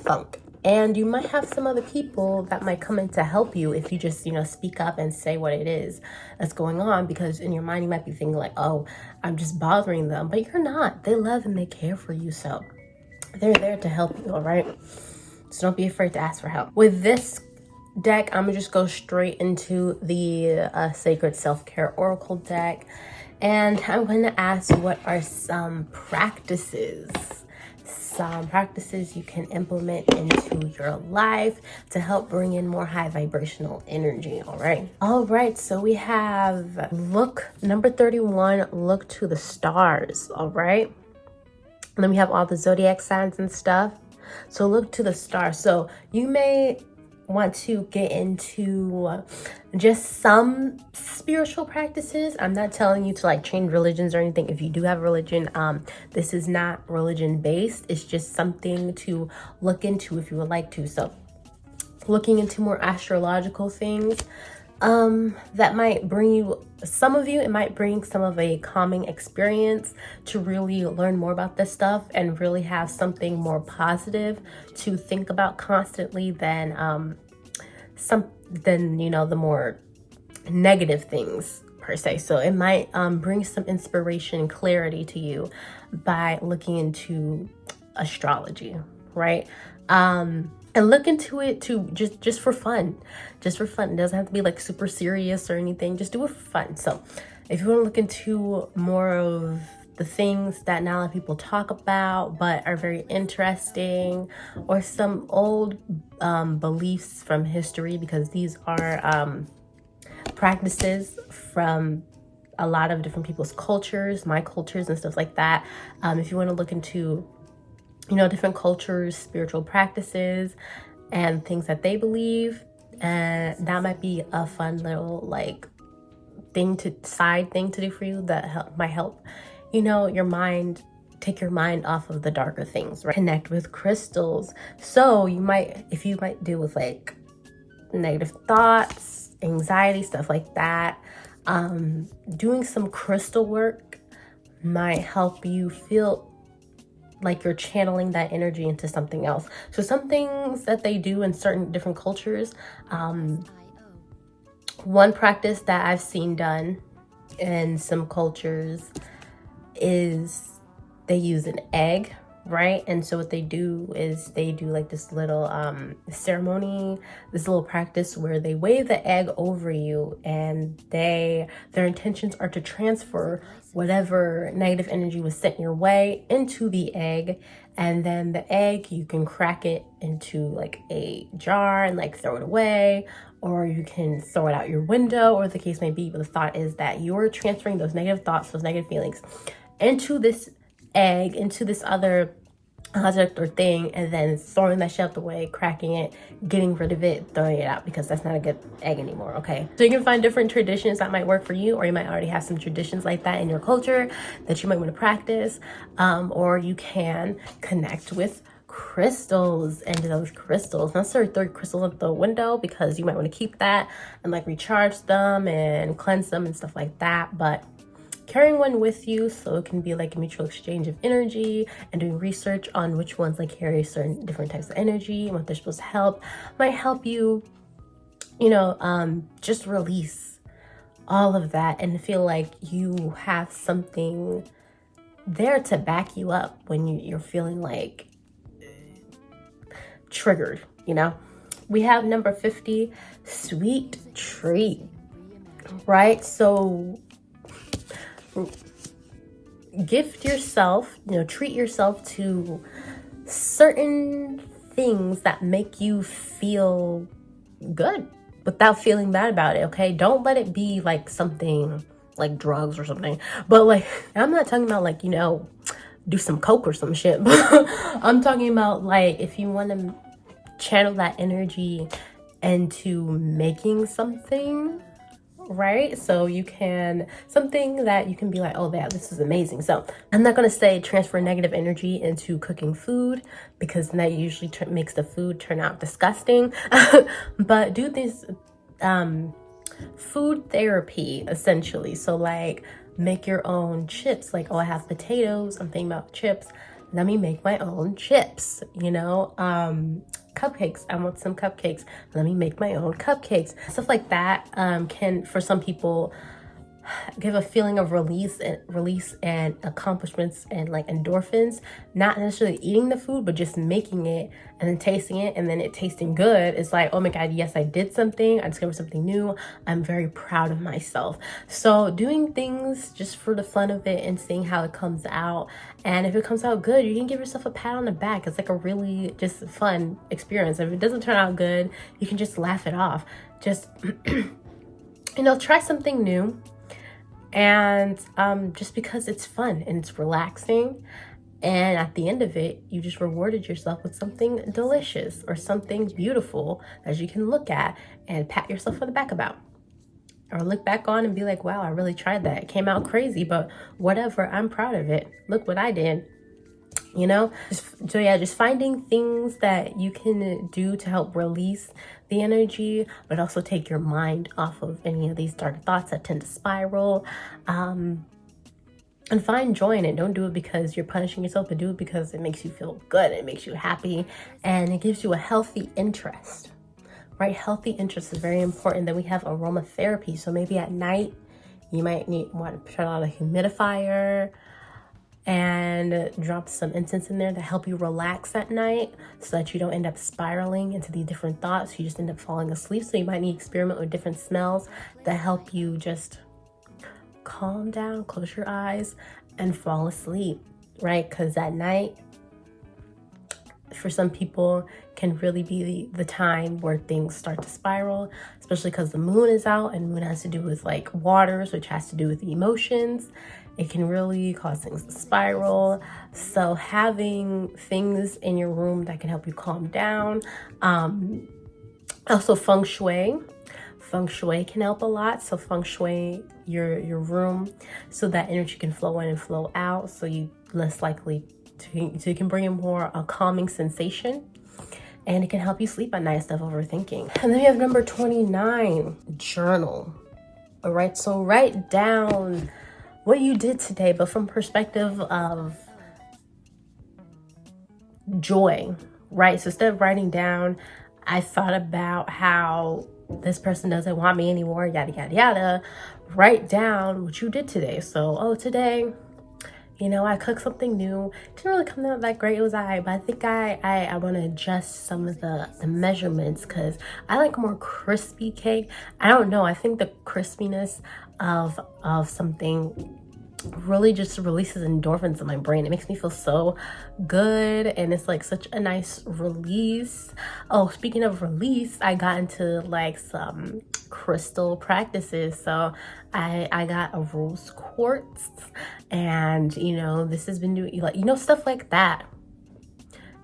Speaker 1: funk. And you might have some other people that might come in to help you if you just, speak up and say what it is that's going on. Because in your mind, you might be thinking like, oh, I'm just bothering them. But you're not. They love and they care for you. So they're there to help you, all right? So don't be afraid to ask for help. With this deck, I'm going to just go straight into the Sacred Self-Care Oracle deck. And I'm going to ask, what are some practices you can implement into your life to help bring in more high vibrational energy? All right, so we have number 31, look to the stars. All right, and then we have all the zodiac signs and stuff. So look to the stars. So you may want to get into just some spiritual practices. I'm not telling you to like change religions or anything. If you do have religion, this is not religion based. It's just something to look into if you would like to. So looking into more astrological things, that might bring you, it might bring some of a calming experience to really learn more about this stuff and really have something more positive to think about constantly than the more negative things per se. So it might bring some inspiration and clarity to you by looking into astrology, right? And look into it too, just for fun. Just for fun. It doesn't have to be like super serious or anything. Just do it for fun. So if you want to look into more of the things that not a lot of people talk about but are very interesting, or some old beliefs from history, because these are practices from a lot of different people's cultures, my cultures and stuff like that. If you want to look into different cultures, spiritual practices, and things that they believe, and that might be a fun little side thing to do for you that might help, your mind, take your mind off of the darker things, right? Connect with crystals. So if you might deal with like negative thoughts, anxiety, stuff like that, doing some crystal work might help you feel like you're channeling that energy into something else. So some things that they do in certain different cultures, one practice that I've seen done in some cultures is they use an egg, right? And so what they do is they do like this little ceremony, this little practice where they wave the egg over you, and their intentions are to transfer whatever negative energy was sent your way into the egg. And then the egg, you can crack it into like a jar and like throw it away, or you can throw it out your window, or the case may be. But the thought is that you're transferring those negative thoughts, those negative feelings into this egg, into this other object or thing, and then throwing that shit out the way, cracking it, getting rid of it, throwing it out, because that's not a good egg anymore. Okay, so you can find different traditions that might work for you, or you might already have some traditions like that in your culture that you might want to practice, or you can connect with crystals. And those crystals, not necessarily throw crystals out the window, because you might want to keep that and like recharge them and cleanse them and stuff like that, but carrying one with you so it can be like a mutual exchange of energy, and doing research on which ones like carry certain different types of energy and what they're supposed to help might help you, just release all of that and feel like you have something there to back you up when you're feeling like triggered. We have number 50, sweet treat, right? So gift yourself, treat yourself to certain things that make you feel good without feeling bad about it. Okay, don't let it be like something like drugs or something, but like, I'm not talking about like, do some coke or some shit, but I'm talking about like, if you want to channel that energy into making something, right? So you can, something that you can be like, oh yeah, this is amazing. So I'm not going to say transfer negative energy into cooking food, because that usually makes the food turn out disgusting. But do this food therapy essentially. So like, make your own chips. Like, oh, I have potatoes, I'm thinking about chips, let me make my own chips. Cupcakes, I want some cupcakes, let me make my own cupcakes. Stuff like that can, for some people, give a feeling of release and accomplishments and like endorphins. Not necessarily eating the food, but just making it and then tasting it, and then it tasting good. It's like, oh my god, yes, I did something, I discovered something new, I'm very proud of myself. So doing things just for the fun of it and seeing how it comes out, and if it comes out good, you can give yourself a pat on the back. It's like a really just fun experience. If it doesn't turn out good, you can just laugh it off. Just try something new. And just because it's fun and it's relaxing, and at the end of it, you just rewarded yourself with something delicious or something beautiful that you can look at and pat yourself on the back about, or look back on and be like, wow, I really tried that. It came out crazy, but whatever, I'm proud of it. Look what I did. Just finding things that you can do to help release the energy, but also take your mind off of any of these dark thoughts that tend to spiral, and find joy in it. Don't do it because you're punishing yourself, but do it because it makes you feel good, it makes you happy, and it gives you a healthy interest, right? Healthy interest is very important. Then we have aromatherapy. So maybe at night you might want to turn on a humidifier and drop some incense in there to help you relax at night, so that you don't end up spiraling into these different thoughts. You just end up falling asleep. So you might need to experiment with different smells that help you just calm down, close your eyes, and fall asleep, right? Because at night, for some people, can really be the time where things start to spiral, especially because the moon is out, and moon has to do with like waters, which has to do with the emotions. It can really cause things to spiral. So having things in your room that can help you calm down. Also feng shui. Feng shui can help a lot. So feng shui your room so that energy can flow in and flow out, so you less likely so you can bring in more a calming sensation, and it can help you sleep at night instead of overthinking. And then we have number 29, journal. All right, so write down what you did today, but from perspective of joy, right? So instead of writing down, I thought about how this person doesn't want me anymore, yada, yada, yada. Write down what you did today. So, oh, today, you know, I cooked something new. Didn't really come out that great. It was alright, but I think I want to adjust some of the measurements because I like more crispy cake. I don't know. I think the crispiness of something really just releases endorphins in my brain. It makes me feel so good, and it's like such a nice release. Oh, speaking of release, I got into like some crystal practices. So I got a rose quartz, and you know, this has been doing, like, you know, stuff like that.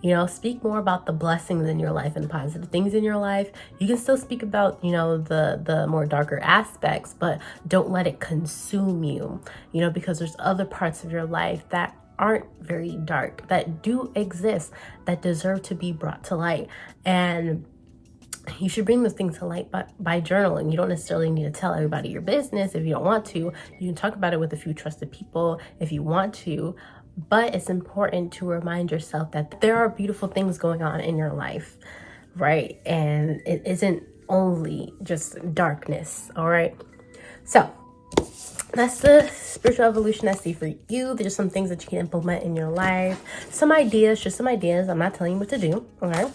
Speaker 1: You know, speak more about the blessings in your life and positive things in your life. You can still speak about, you know, the more darker aspects, but don't let it consume you, you know, because there's other parts of your life that aren't very dark, that do exist, that deserve to be brought to light. And you should bring those things to light by journaling. You don't necessarily need to tell everybody your business if you don't want to. You can talk about it with a few trusted people if you want to. But it's important to remind yourself that there are beautiful things going on in your life, right? And it isn't only just darkness, all right? So that's the spiritual evolution I see for you. There's some things that you can implement in your life. Some ideas, just some ideas. I'm not telling you what to do, okay?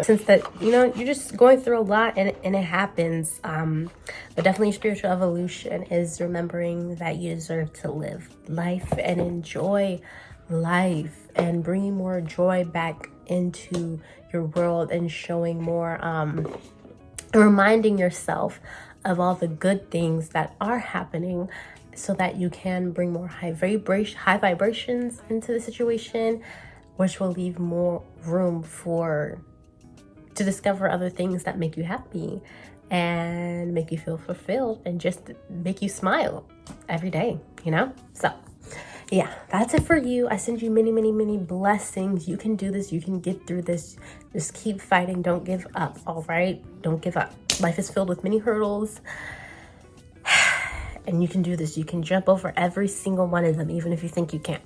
Speaker 1: Since that, you know, you're just going through a lot and it happens. But definitely spiritual evolution is remembering that you deserve to live life and enjoy life and bringing more joy back into your world and showing more, reminding yourself of all the good things that are happening so that you can bring more high vibrations into the situation, which will leave more room to discover other things that make you happy and make you feel fulfilled and just make you smile every day, you know? So yeah, that's it for you. I send you many, many, many blessings. You can do this. You can get through this. Just keep fighting. Don't give up, all right? Don't give up. Life is filled with many hurdles, and you can do this. You can jump over every single one of them, even if you think you can't,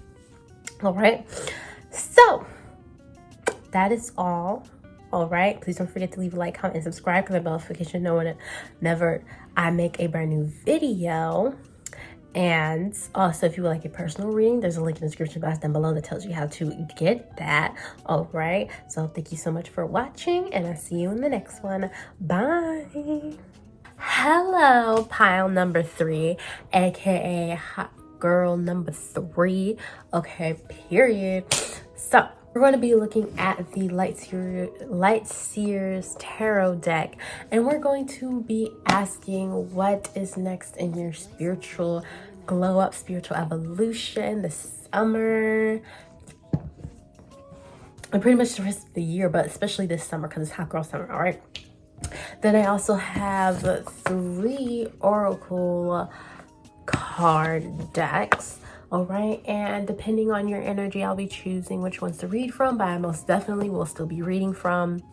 Speaker 1: all right? So that is all. All right, please don't forget to leave a like, comment, and subscribe because I bell notification to know whenever I make a brand new video. And also, if you would like a personal reading, there's a link in the description box down below that tells you how to get that. All right, so thank you so much for watching, and I'll see you in the next one. Bye. Hello, pile number 3, aka hot girl number 3. Okay, period. So we're going to be looking at the Light Seers Tarot deck, and we're going to be asking what is next in your spiritual glow up, spiritual evolution this summer, and pretty much the rest of the year, but especially this summer because it's hot girl summer, all right? Then I also have 3 oracle card decks. All right, and depending on your energy, I'll be choosing which ones to read from, but I most definitely will still be reading from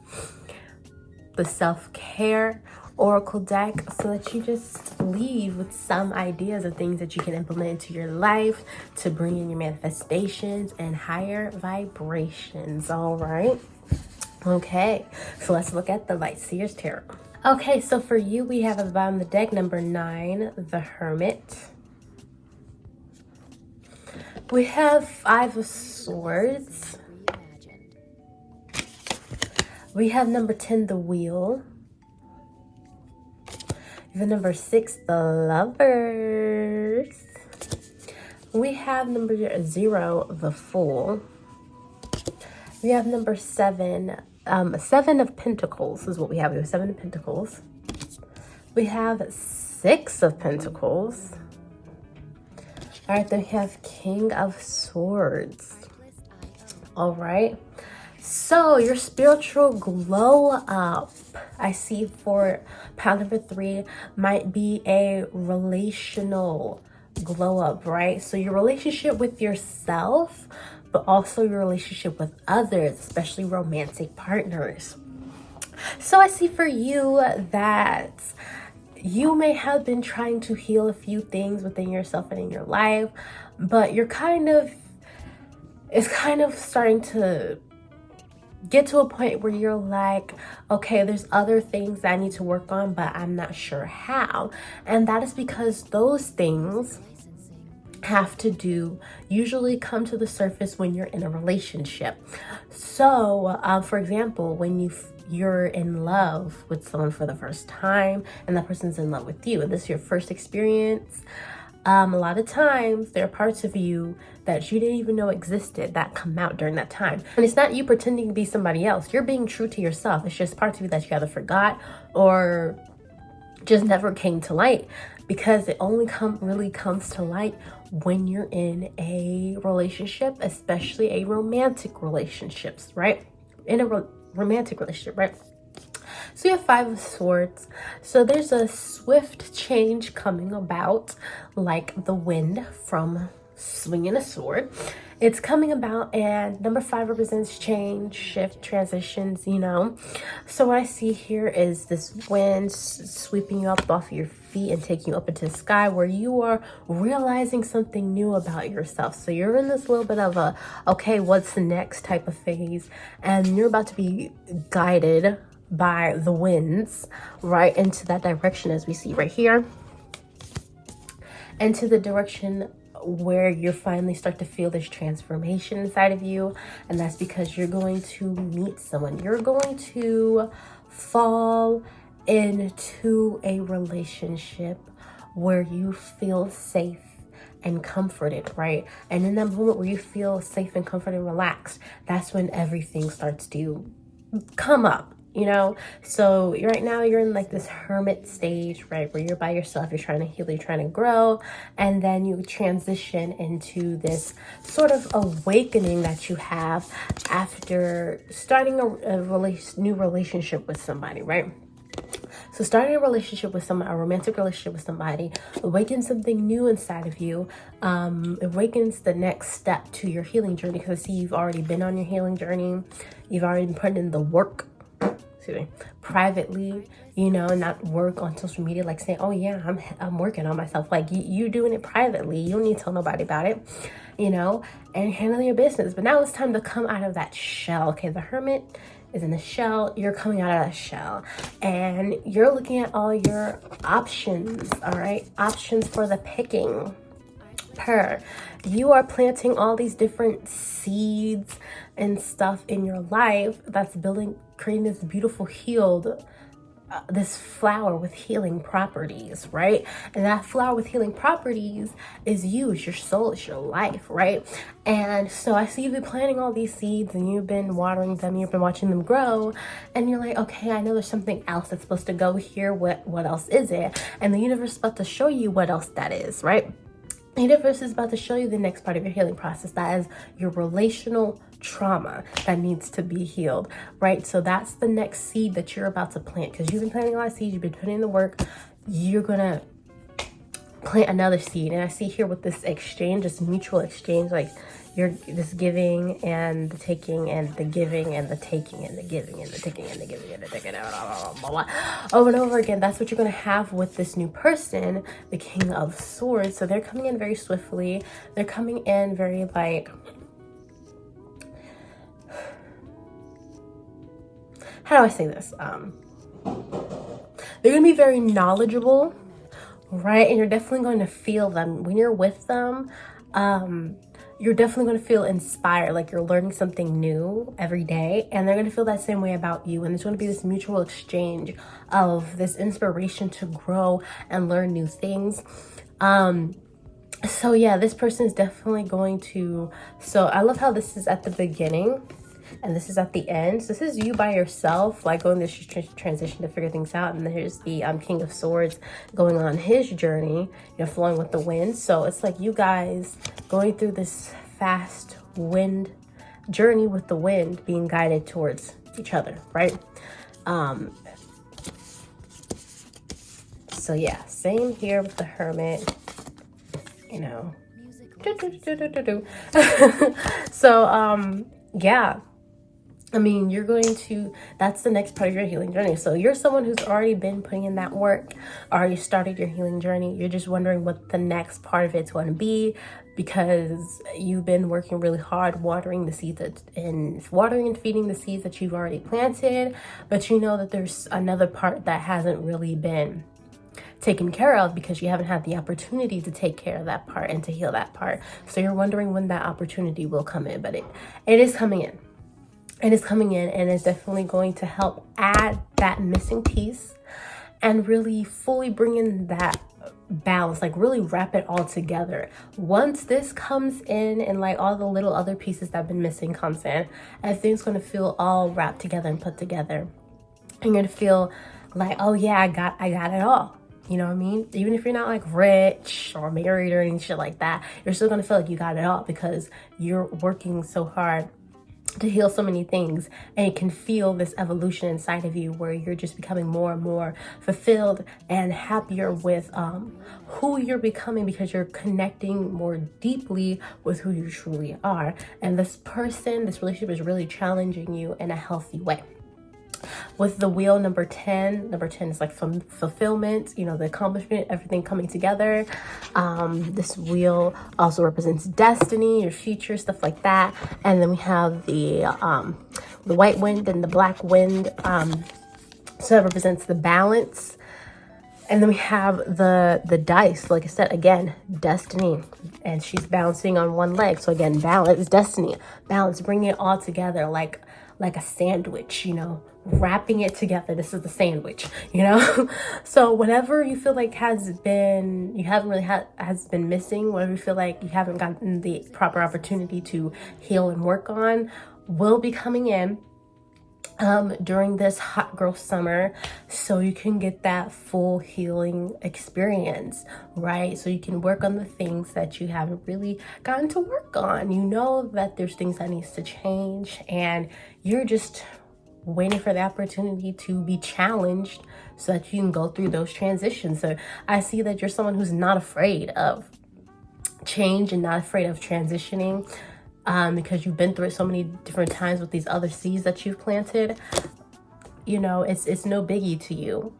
Speaker 1: the self-care oracle deck so that you just leave with some ideas of things that you can implement into your life to bring in your manifestations and higher vibrations. All right, okay, so let's look at the Light Seers Tarot. Okay, so for you, we have at the bottom of the deck number 9, the Hermit. We have 5 of Swords. We have number 10, the Wheel. We have number 6, the Lovers. We have number 0, the Fool. We have number 7, 7 of Pentacles is what we have. We have 7 of Pentacles. We have 6 of Pentacles. All right, then we have King of Swords. All right, so your spiritual glow up, I see for pile number 3 might be a relational glow up, right? So your relationship with yourself, but also your relationship with others, especially romantic partners. So I see for you that you may have been trying to heal a few things within yourself and in your life, but it's kind of starting to get to a point where you're like, okay, there's other things that I need to work on, but I'm not sure how. And that is because those things have to do usually come to the surface when you're in a relationship. So for example, when you're in love with someone for the first time and that person's in love with you and this is your first experience, a lot of times there are parts of you that you didn't even know existed that come out during that time. And it's not you pretending to be somebody else. You're being true to yourself. It's just parts of you that you either forgot or just never came to light, because it only really comes to light when you're in a relationship, especially a romantic relationships, right? In a romantic relationship, right? So you have 5 of Swords. So there's a swift change coming about, like the wind from swinging a sword. It's coming about, and number 5 represents change, shift, transitions, you know. So what I see here is this wind sweeping you up off your feet and taking you up into the sky, where you are realizing something new about yourself. So you're in this little bit of a, okay, what's the next type of phase, and you're about to be guided by the winds right into that direction, as we see right here, into the direction where you finally start to feel this transformation inside of you. And that's because you're going to meet someone. You're going to fall into a relationship where you feel safe and comforted, right? And in that moment where you feel safe and comforted and relaxed, that's when everything starts to come up, you know. So right now you're in like this hermit stage, right, where you're by yourself, you're trying to heal, you're trying to grow, and then you transition into this sort of awakening that you have after starting a new relationship with somebody, right? So starting a relationship with someone, a romantic relationship with somebody, awakens something new inside of you. Awakens the next step to your healing journey, because I see you've already been on your healing journey. You've already been putting in the work, privately, you know, not work on social media, like saying, oh yeah, I'm working on myself. Like you doing it privately. You don't need to tell nobody about it, you know, and handle your business. But now it's time to come out of that shell. Okay, the hermit is in the shell. You're coming out of that shell and you're looking at all your options. All right, options for the picking. You are planting all these different seeds and stuff in your life that's creating this beautiful healed, this flower with healing properties, right? And that flower with healing properties is you, it's your soul, it's your life, right? And so I see you've been planting all these seeds and you've been watering them, you've been watching them grow, and you're like, okay, I know there's something else that's supposed to go here. What else is it? And the universe is about to show you what else that is, right? The universe is about to show you the next part of your healing process. That is your relational trauma that needs to be healed, right? So that's the next seed that you're about to plant, because you've been planting a lot of seeds, you've been putting in the work. You're gonna plant another seed. And I see here with this exchange, this mutual exchange, like you're this giving and the taking, and the giving and the taking, and the giving and the taking, and the giving and the taking, blah, blah, blah, over and over again. That's what you're going to have with this new person, the King of Swords. So they're coming in very swiftly. They're coming in very like, how do I say this? They're going to be very knowledgeable, right? And you're definitely going to feel them when you're with them. You're definitely going to feel inspired, like you're learning something new every day, and they're going to feel that same way about you. And there's going to be this mutual exchange of this inspiration to grow and learn new things. So yeah, this person is definitely going to, so I love how this is at the beginning and this is at the end. So this is you by yourself, like going this transition to figure things out. And here's the King of Swords going on his journey, you know, flowing with the wind. So it's like you guys going through this fast wind journey with the wind, being guided towards each other, right? So yeah, same here with the Hermit, you know. So yeah, I mean, that's the next part of your healing journey. So you're someone who's already been putting in that work, already started your healing journey. You're just wondering what the next part of it's going to be, because you've been working really hard watering the seeds watering and feeding the seeds that you've already planted. But you know that there's another part that hasn't really been taken care of because you haven't had the opportunity to take care of that part and to heal that part. So you're wondering when that opportunity will come in, but it is coming in. It is coming in, and it's definitely going to help add that missing piece and really fully bring in that balance, like really wrap it all together. Once this comes in and like all the little other pieces that have been missing comes in, everything's going to feel all wrapped together and put together. And you're going to feel like, oh yeah, I got it all. You know what I mean? Even if you're not like rich or married or any shit like that, you're still going to feel like you got it all because you're working so hard to heal so many things, and you can feel this evolution inside of you where you're just becoming more and more fulfilled and happier with who you're becoming, because you're connecting more deeply with who you truly are. And this relationship is really challenging you in a healthy way. With the wheel number 10 is like from fulfillment, you know, the accomplishment, everything coming together. This wheel also represents destiny, your future, stuff like that. And then we have the white wind and the black wind. So that represents the balance. And then we have the dice, like I said, again, destiny. And she's bouncing on one leg. So again, balance, destiny, balance, bringing it all together like a sandwich, you know, wrapping it together. This is the sandwich, you know. So whatever you feel like has been missing, whatever you feel like you haven't gotten the proper opportunity to heal and work on, will be coming in during this hot girl summer, so you can get that full healing experience, right? So you can work on the things that you haven't really gotten to work on. You know that there's things that needs to change, and you're just waiting for the opportunity to be challenged so that you can go through those transitions. So I see that you're someone who's not afraid of change and not afraid of transitioning, because you've been through it so many different times with these other seeds that you've planted. You know, it's no biggie to you.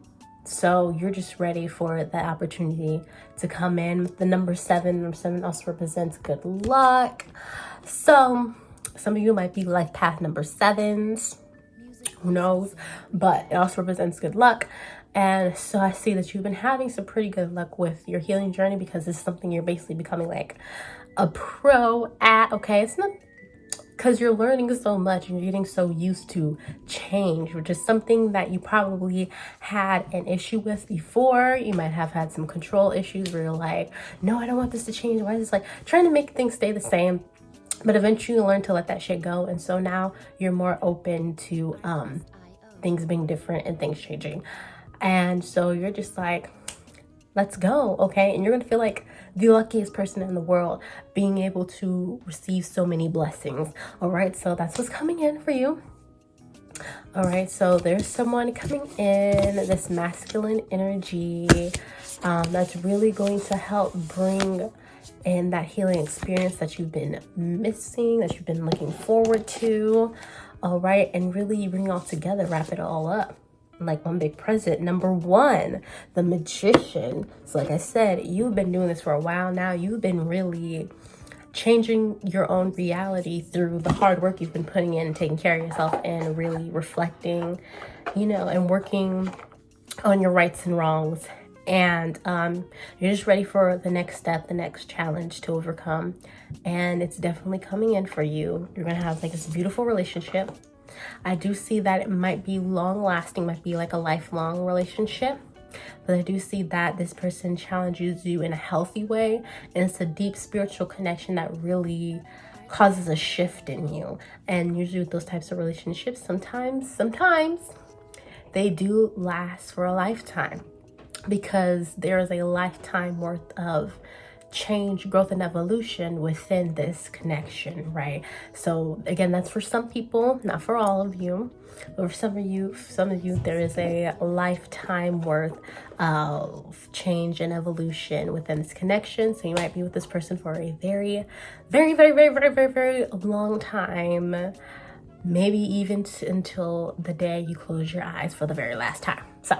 Speaker 1: So you're just ready for that opportunity to come in. The number 7 also represents good luck. So some of you might be life path number 7s, who knows, but it also represents good luck. And so I see that you've been having some pretty good luck with your healing journey, because this is something you're basically becoming like a pro at. Okay, it's not because you're learning so much and you're getting so used to change, which is something that you probably had an issue with before. You might have had some control issues where you're like, no, I don't want this to change. Why is this, like, trying to make things stay the same? But eventually you learn to let that shit go. And so now you're more open to things being different and things changing. And so you're just like, let's go, okay? And you're gonna feel like the luckiest person in the world, being able to receive so many blessings. All right, so that's what's coming in for you. All right, so there's someone coming in, this masculine energy, that's really going to help bring in that healing experience that you've been missing, that you've been looking forward to. All right, and really bring it all together, wrap it all up like one big present. Number 1, the Magician. So like I said, you've been doing this for a while now. You've been really changing your own reality through the hard work you've been putting in, taking care of yourself, and really reflecting, you know, and working on your rights and wrongs. And you're just ready for the next step, the next challenge to overcome. And it's definitely coming in for you. You're gonna have like this beautiful relationship. I do see that it might be long lasting, might be like a lifelong relationship. But I do see that this person challenges you in a healthy way. And it's a deep spiritual connection that really causes a shift in you. And usually with those types of relationships, sometimes they do last for a lifetime, because there is a lifetime worth of change, growth, and evolution within this connection, right? So again, that's for some people, not for all of you, but for some of you, there is a lifetime worth of change and evolution within this connection. So you might be with this person for a very, very, very, very, very, very, very long time. maybe even until the day you close your eyes for the very last time. So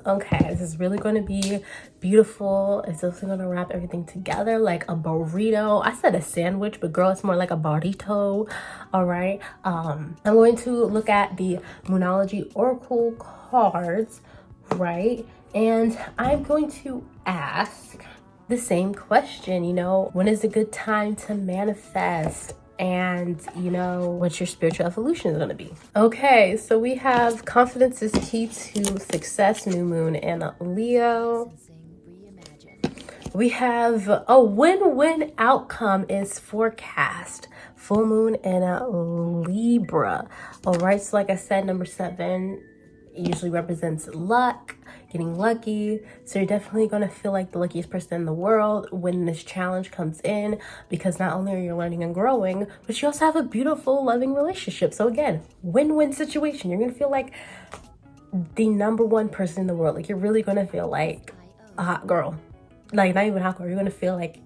Speaker 1: okay, this is really going to be beautiful. It's also going to wrap everything together like a burrito. I said a sandwich, but girl, it's more like a burrito. All right, I'm going to look at the Moonology Oracle cards, right? And I'm going to ask the same question, you know, when is a good time to manifest? And you know what your spiritual evolution is going to be. Okay, so we have confidence is key to success, new moon and Leo. We have a win-win outcome is forecast, full moon and a Libra. All right, so like I said, number 7 usually represents luck, getting lucky. So you're definitely going to feel like the luckiest person in the world when this challenge comes in, because not only are you learning and growing, but you also have a beautiful, loving relationship. So again, win-win situation. You're going to feel like the number 1 person in the world. Like you're really going to feel like a hot girl. Like not even hot girl. You're going to feel like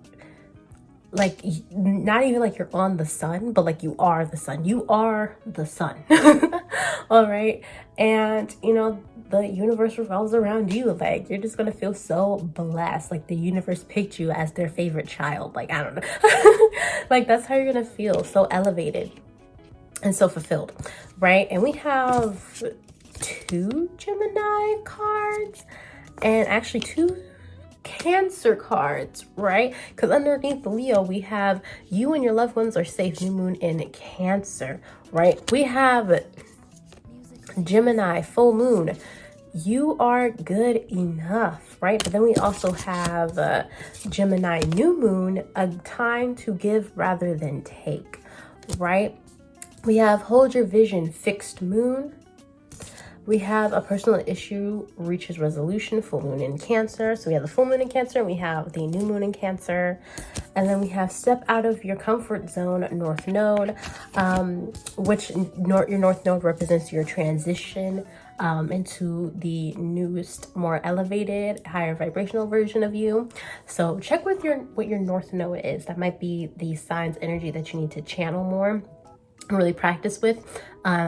Speaker 1: not even like you're on the sun, but like you are the sun. You are the sun. All right. And you know, the universe revolves around you. Like you're just gonna feel so blessed. Like the universe picked you as their favorite child. Like I don't know. Like that's how you're gonna feel, so elevated and so fulfilled, right? And we have 2 Gemini cards and actually 2 Cancer cards, right? Because underneath the Leo, we have you and your loved ones are safe, new moon in Cancer, right? We have Gemini, full moon, you are good enough, right? But then we also have Gemini, new moon, a time to give rather than take, right? We have hold your vision, fixed moon. We have a personal issue reaches resolution, full moon in Cancer. So we have the full moon in Cancer, and we have the new moon in Cancer. And then we have step out of your comfort zone, North Node, which your North Node represents your transition into the newest, more elevated, higher vibrational version of you. So check with what your North Node is. That might be the sign's energy that you need to channel more, really practice with.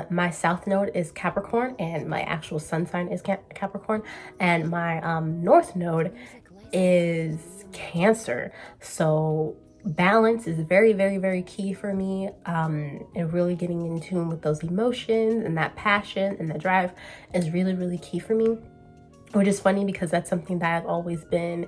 Speaker 1: My South Node is Capricorn, and my actual sun sign is Capricorn, and my North Node is Cancer. So balance is very, very, very key for me, and really getting in tune with those emotions and that passion and that drive is really, really key for me, which is funny because that's something that I've always been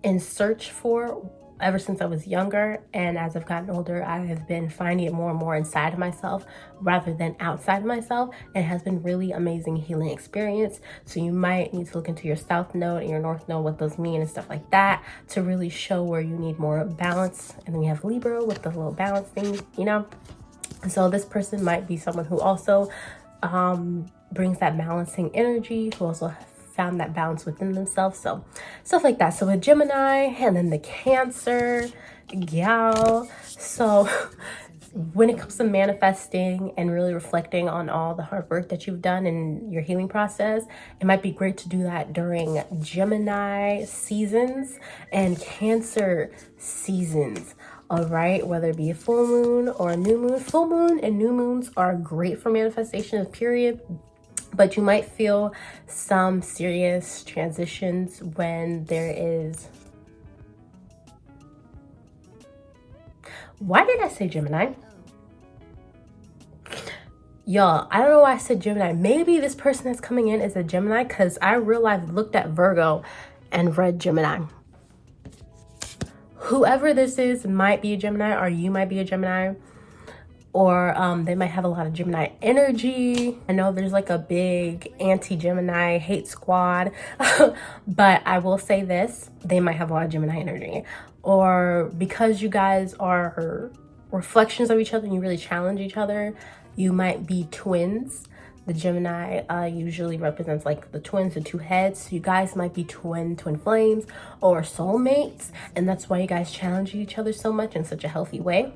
Speaker 1: in search for ever since I was younger. And as I've gotten older, I have been finding it more and more inside of myself rather than outside of myself. And it has been really amazing healing experience. So you might need to look into your South Node and your North Node, what those mean and stuff like that, to really show where you need more balance. And then we have Libra with the little balance thing, you know? And so this person might be someone who also brings that balancing energy, who also found that balance within themselves. So stuff like that. So a Gemini, and then the Cancer gal. So when it comes to manifesting and really reflecting on all the hard work that you've done in your healing process, it might be great to do that during Gemini seasons and Cancer seasons. All right, whether it be a full moon or a new moon. Full moon and new moons are great for manifestation, period. But you might feel some serious transitions when there is... Why did I say Gemini? Y'all, I don't know why I said Gemini. Maybe this person that's coming in is a Gemini, because I realized, looked at Virgo and read Gemini. Whoever this is might be a Gemini, or you might be a Gemini. Or they might have a lot of Gemini energy. I know there's like a big anti-Gemini hate squad, but I will say this, they might have a lot of Gemini energy. Or because you guys are reflections of each other and you really challenge each other, you might be twins. The Gemini usually represents like the twins, the 2 heads. So you guys might be twin flames or soulmates. And that's why you guys challenge each other so much in such a healthy way.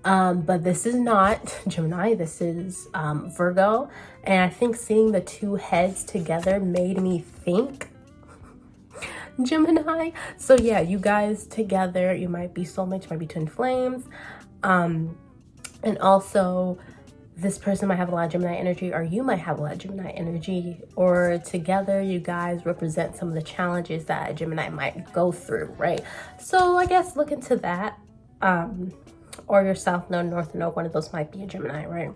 Speaker 1: But this is not Gemini, this is Virgo. And I think seeing the 2 heads together made me think Gemini. So yeah, you guys together, you might be soulmates, you might be twin flames. And also, this person might have a lot of Gemini energy, or you might have a lot of Gemini energy, or together you guys represent some of the challenges that a Gemini might go through, right? So I guess look into that. Or your South Node, North Node, one of those might be a Gemini, right?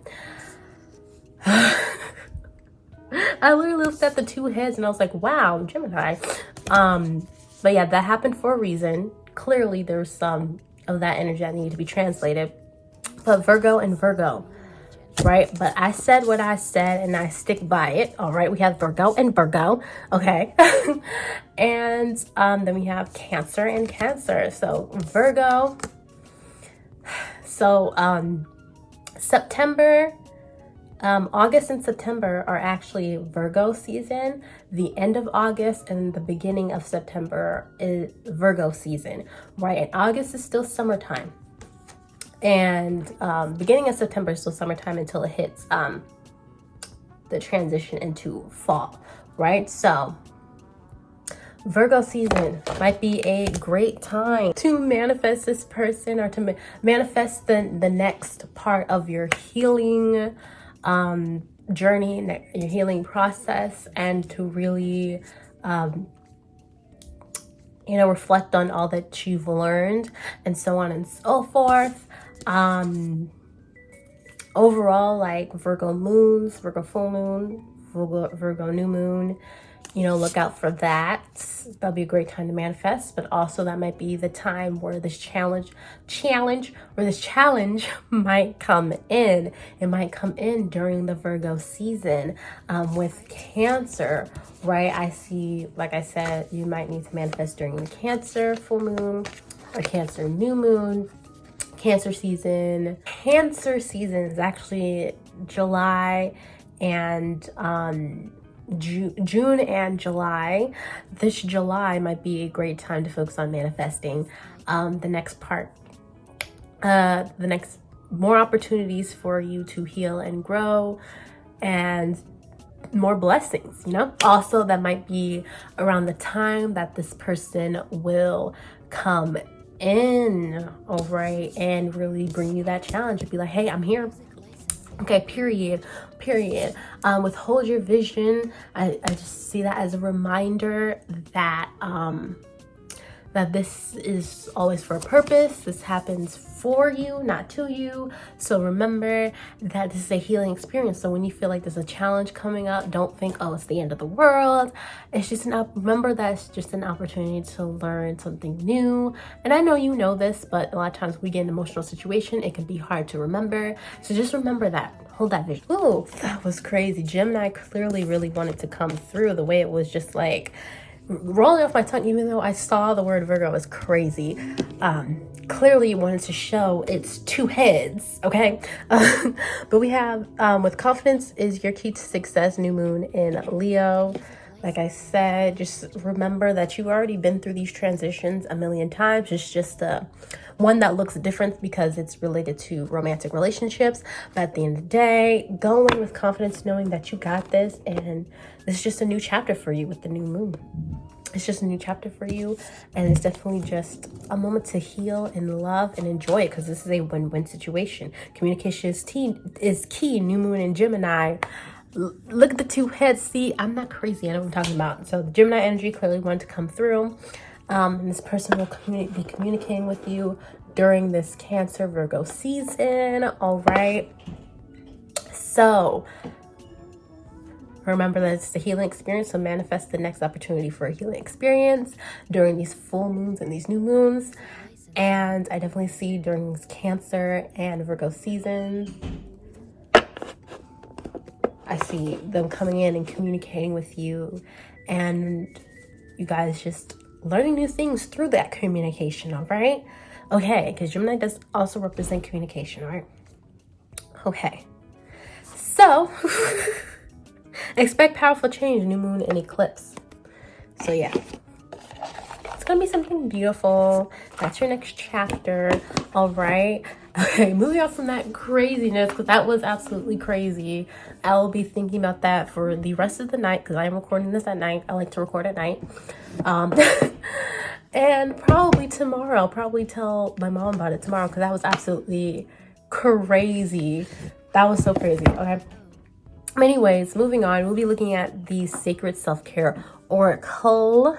Speaker 1: I literally looked at the two heads and I was like, wow, Gemini. But yeah, that happened for a reason. Clearly there's some of that energy that needed to be translated. But Virgo and Virgo, right? But I said what I said and I stick by it. All right, we have Virgo and Virgo, okay? And then we have Cancer and Cancer. So Virgo, so September, August and September are actually Virgo season. The end of August and the beginning of September is Virgo season, right? And August is still summertime. And beginning of September is still summertime until it hits the transition into fall, right? So Virgo season might be a great time to manifest this person, or to manifest the next part of your healing journey, your healing process, and to really reflect on all that you've learned, and so on and so forth. Overall, like Virgo moons, Virgo full moon, Virgo new moon, look out for that. That'll be a great time to manifest, but also that might be the time where this challenge might come in. It might come in during the Virgo season with Cancer, right? I see, like I said, you might need to manifest during the Cancer full moon or Cancer new moon. Cancer season is actually July and June and July. This July might be a great time to focus on manifesting the next part, more opportunities for you to heal and grow, and more blessings, Also, that might be around the time that this person will come in, all right, and really bring you that challenge and be like, hey, I'm here. Okay, period. Withhold your vision. I just see that as a reminder that that this is always for a purpose. This happens for you, not to you. So remember that this is a healing experience. So when you feel like there's a challenge coming up, don't think, oh, it's the end of the world. It's just remember that it's just an opportunity to learn something new. And I know you know this, but a lot of times we get in an emotional situation, it can be hard to remember. So just remember that. Hold that vision. Ooh, that was crazy. Gemini clearly really wanted to come through. The way it was just like rolling off my tongue, even though I saw the word Virgo was crazy. Clearly it wanted to show its two heads, okay? But we have, with confidence is your key to success, new moon in Leo. Like I said, just remember that you've already been through these transitions a million times. It's just one that looks different because it's related to romantic relationships. But at the end of the day, go in with confidence, knowing that you got this. And this is just a new chapter for you with the new moon. It's just a new chapter for you. And it's definitely just a moment to heal and love and enjoy it, because this is a win-win situation. Communication is key. New moon in Gemini. Look at the two heads. See, I'm not crazy. I know what I'm talking about. So the Gemini energy clearly wanted to come through. And this person will be communicating with you during this Cancer Virgo season. All right. So remember that it's the healing experience. So manifest the next opportunity for a healing experience during these full moons and these new moons. And I definitely see during this Cancer and Virgo season, I see them coming in and communicating with you, and you guys just learning new things through that communication, all right? Okay, because Gemini does also represent communication, all right? Okay, so expect powerful change, new moon and eclipse. So yeah, it's gonna be something beautiful. That's your next chapter, all right? Okay, moving on from that craziness, because that was absolutely crazy. I will be thinking about that for the rest of the night, because I am recording this at night. I like to record at night. And probably tomorrow, I'll probably tell my mom about it tomorrow, because that was absolutely crazy. That was so crazy. Okay. Anyways, moving on, we'll be looking at the Sacred Self-Care Oracle,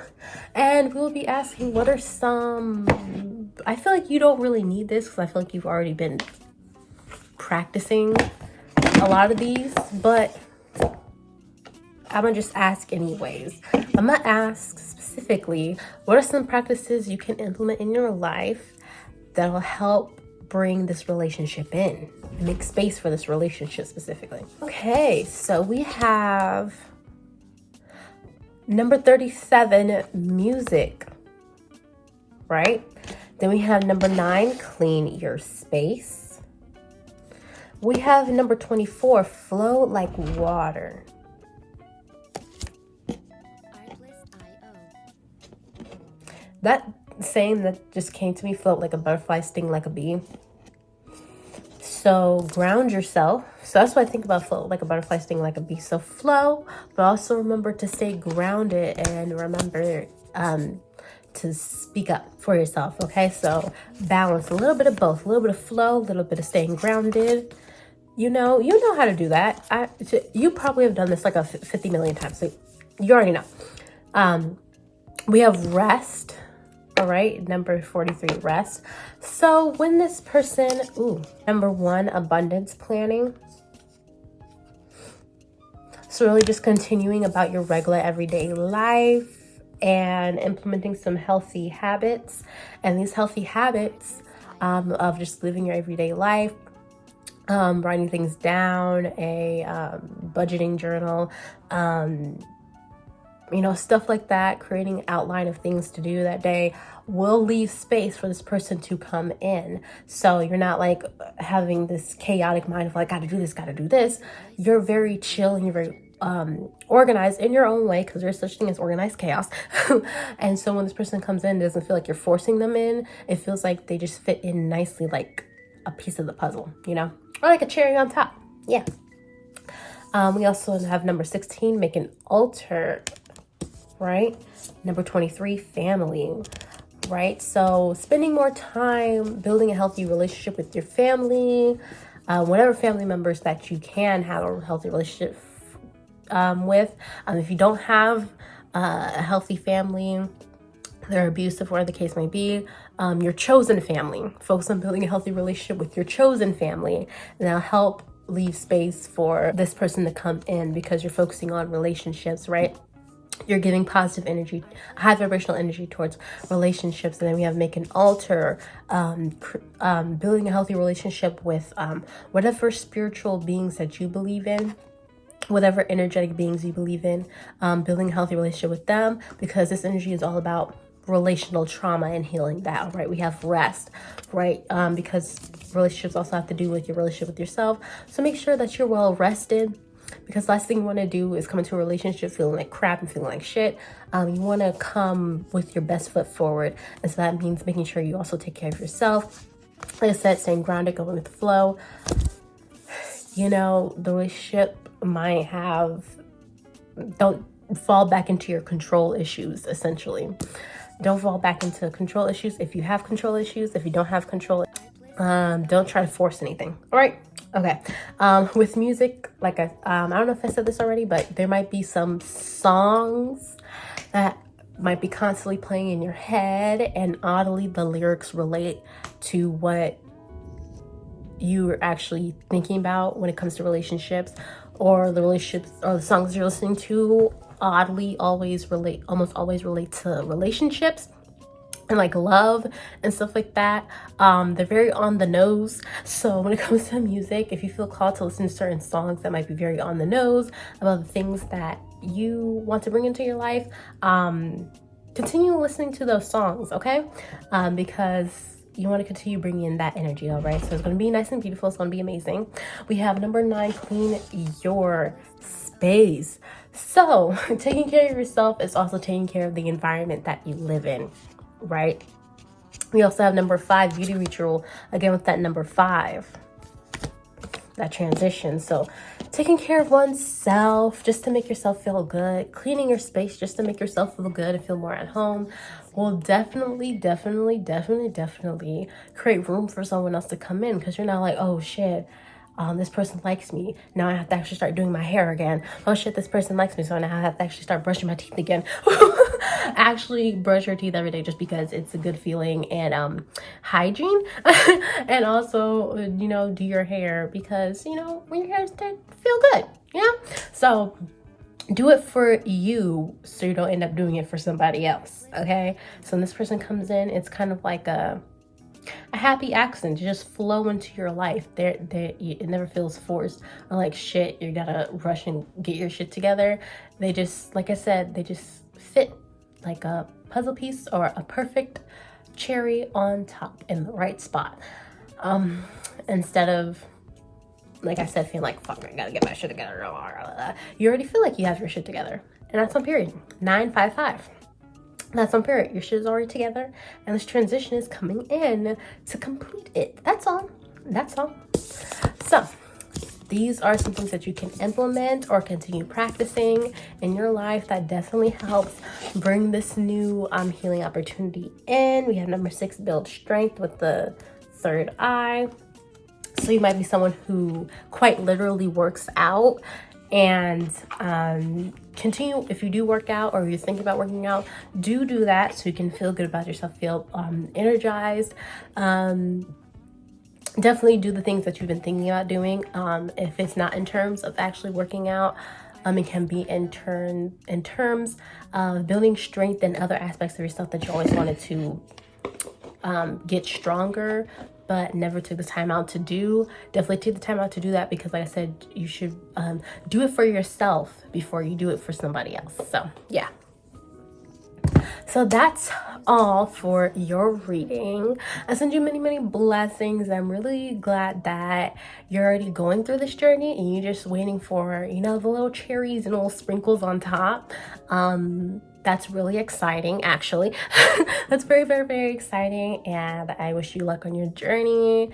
Speaker 1: and we'll be asking what are some, I feel like you don't really need this because I feel like you've already been practicing a lot of these, but I'm gonna just ask anyways. I'm gonna ask specifically, what are some practices you can implement in your life that'll help bring this relationship in, make space for this relationship specifically? Okay, so we have number 37, music, right? Then we have number 9, clean your space. We have number 24, flow like water. That saying that just came to me, float like a butterfly, sting like a bee. So ground yourself. So that's what I think about, float like a butterfly, sting like a bee. So flow, but also remember to stay grounded and remember to speak up for yourself. Okay, so balance, a little bit of both, a little bit of flow, a little bit of staying grounded. You know how to do that. You probably have done this like 50 million times, so you already know. We have rest. All right, number 43, rest. So when this person, number 1, abundance planning. So really just continuing about your regular everyday life and implementing some healthy habits. And these healthy habits of just living your everyday life, writing things down, a budgeting journal, stuff like that, creating an outline of things to do that day will leave space for this person to come in. So you're not like having this chaotic mind of like, gotta do this. You're very chill and you're very organized in your own way, because there's such thing as organized chaos. And so when this person comes in, it doesn't feel like you're forcing them in. It feels like they just fit in nicely, like a piece of the puzzle, or like a cherry on top. Yeah. We also have number 16, make an altar, right? Number 23, family, right? So spending more time building a healthy relationship with your family, whatever family members that you can have a healthy relationship with. If you don't have a healthy family, they're abusive, whatever the case may be, your chosen family, focus on building a healthy relationship with your chosen family, and that'll help leave space for this person to come in, because you're focusing on relationships, right? You're giving positive energy, high vibrational energy towards relationships. And then we have make an altar, building a healthy relationship with whatever spiritual beings that you believe in, whatever energetic beings you believe in, building a healthy relationship with them, because this energy is all about relational trauma and healing that, right? We have rest, right? Because relationships also have to do with your relationship with yourself. So make sure that you're well rested, because last thing you want to do is come into a relationship feeling like crap and feeling like shit. You want to come with your best foot forward. And so that means making sure you also take care of yourself. Like I said, staying grounded, going with the flow. The relationship might have, don't fall back into your control issues, essentially. Don't fall back into control issues. If you have control issues, if you don't have control, don't try to force anything. All right. Okay. With music, like I don't know if I said this already, but there might be some songs that might be constantly playing in your head, and oddly the lyrics relate to what you're actually thinking about when it comes to relationships, or the relationships or the songs you're listening to oddly almost always relate to relationships and like love and stuff like that. They're very on the nose. So when it comes to music, if you feel called to listen to certain songs that might be very on the nose about the things that you want to bring into your life, continue listening to those songs, okay? Because you want to continue bringing in that energy, all right? So it's going to be nice and beautiful. It's going to be amazing. We have number 9, clean your space. So taking care of yourself is also taking care of the environment that you live in, right? We also have number 5, beauty ritual. Again, with that number 5, that transition. So taking care of oneself just to make yourself feel good, cleaning your space just to make yourself feel good and feel more at home, will definitely create room for someone else to come in, because you're not like, oh shit, this person likes me, now I have to actually start doing my hair again. Oh shit, this person likes me, so now I have to actually start brushing my teeth again. Actually brush your teeth every day, just because it's a good feeling, and hygiene. And also, you know, do your hair, because, you know, when your hair starts to feel good, you know. So do it for you, so you don't end up doing it for somebody else. Okay, so when this person comes in, it's kind of like a happy accident to just flow into your life. It never feels forced or like shit, you gotta rush and get your shit together. They just, like I said, they just fit like a puzzle piece, or a perfect cherry on top in the right spot. Instead of, like I said, feeling like, fuck, I gotta get my shit together. You already feel like you have your shit together. And that's on period. 955. That's on period. Your shit is already together, and this transition is coming in to complete it. That's all. That's all. So these are some things that you can implement or continue practicing in your life that definitely helps bring this new healing opportunity in. We have number 6, build strength with the third eye. So you might be someone who quite literally works out, and continue, if you do work out or you think about working out, do that so you can feel good about yourself, feel energized. Definitely do the things that you've been thinking about doing. If it's not in terms of actually working out, it can be in terms of building strength and other aspects of yourself that you always wanted to get stronger, but never took the time out to do. Definitely take the time out to do that, because like I said, you should do it for yourself before you do it for somebody else. So yeah. So that's all for your reading. I send you many blessings. I'm really glad that you're already going through this journey, and you're just waiting for, you know, the little cherries and little sprinkles on top. That's really exciting, actually. That's very exciting, and I wish you luck on your journey.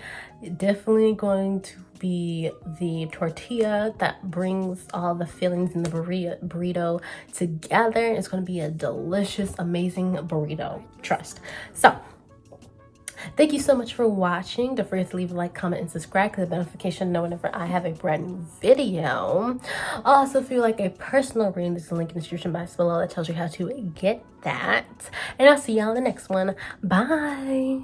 Speaker 1: Definitely going to be the tortilla that brings all the feelings in the burrito together. It's going to be a delicious, amazing burrito, trust. So thank you so much for watching. Don't forget to leave a like, comment, and subscribe, because the notification to know whenever I have a brand new video. Also, if you like a personal reading, there's a link in the description box below that tells you how to get that. And I'll see y'all in the next one. Bye.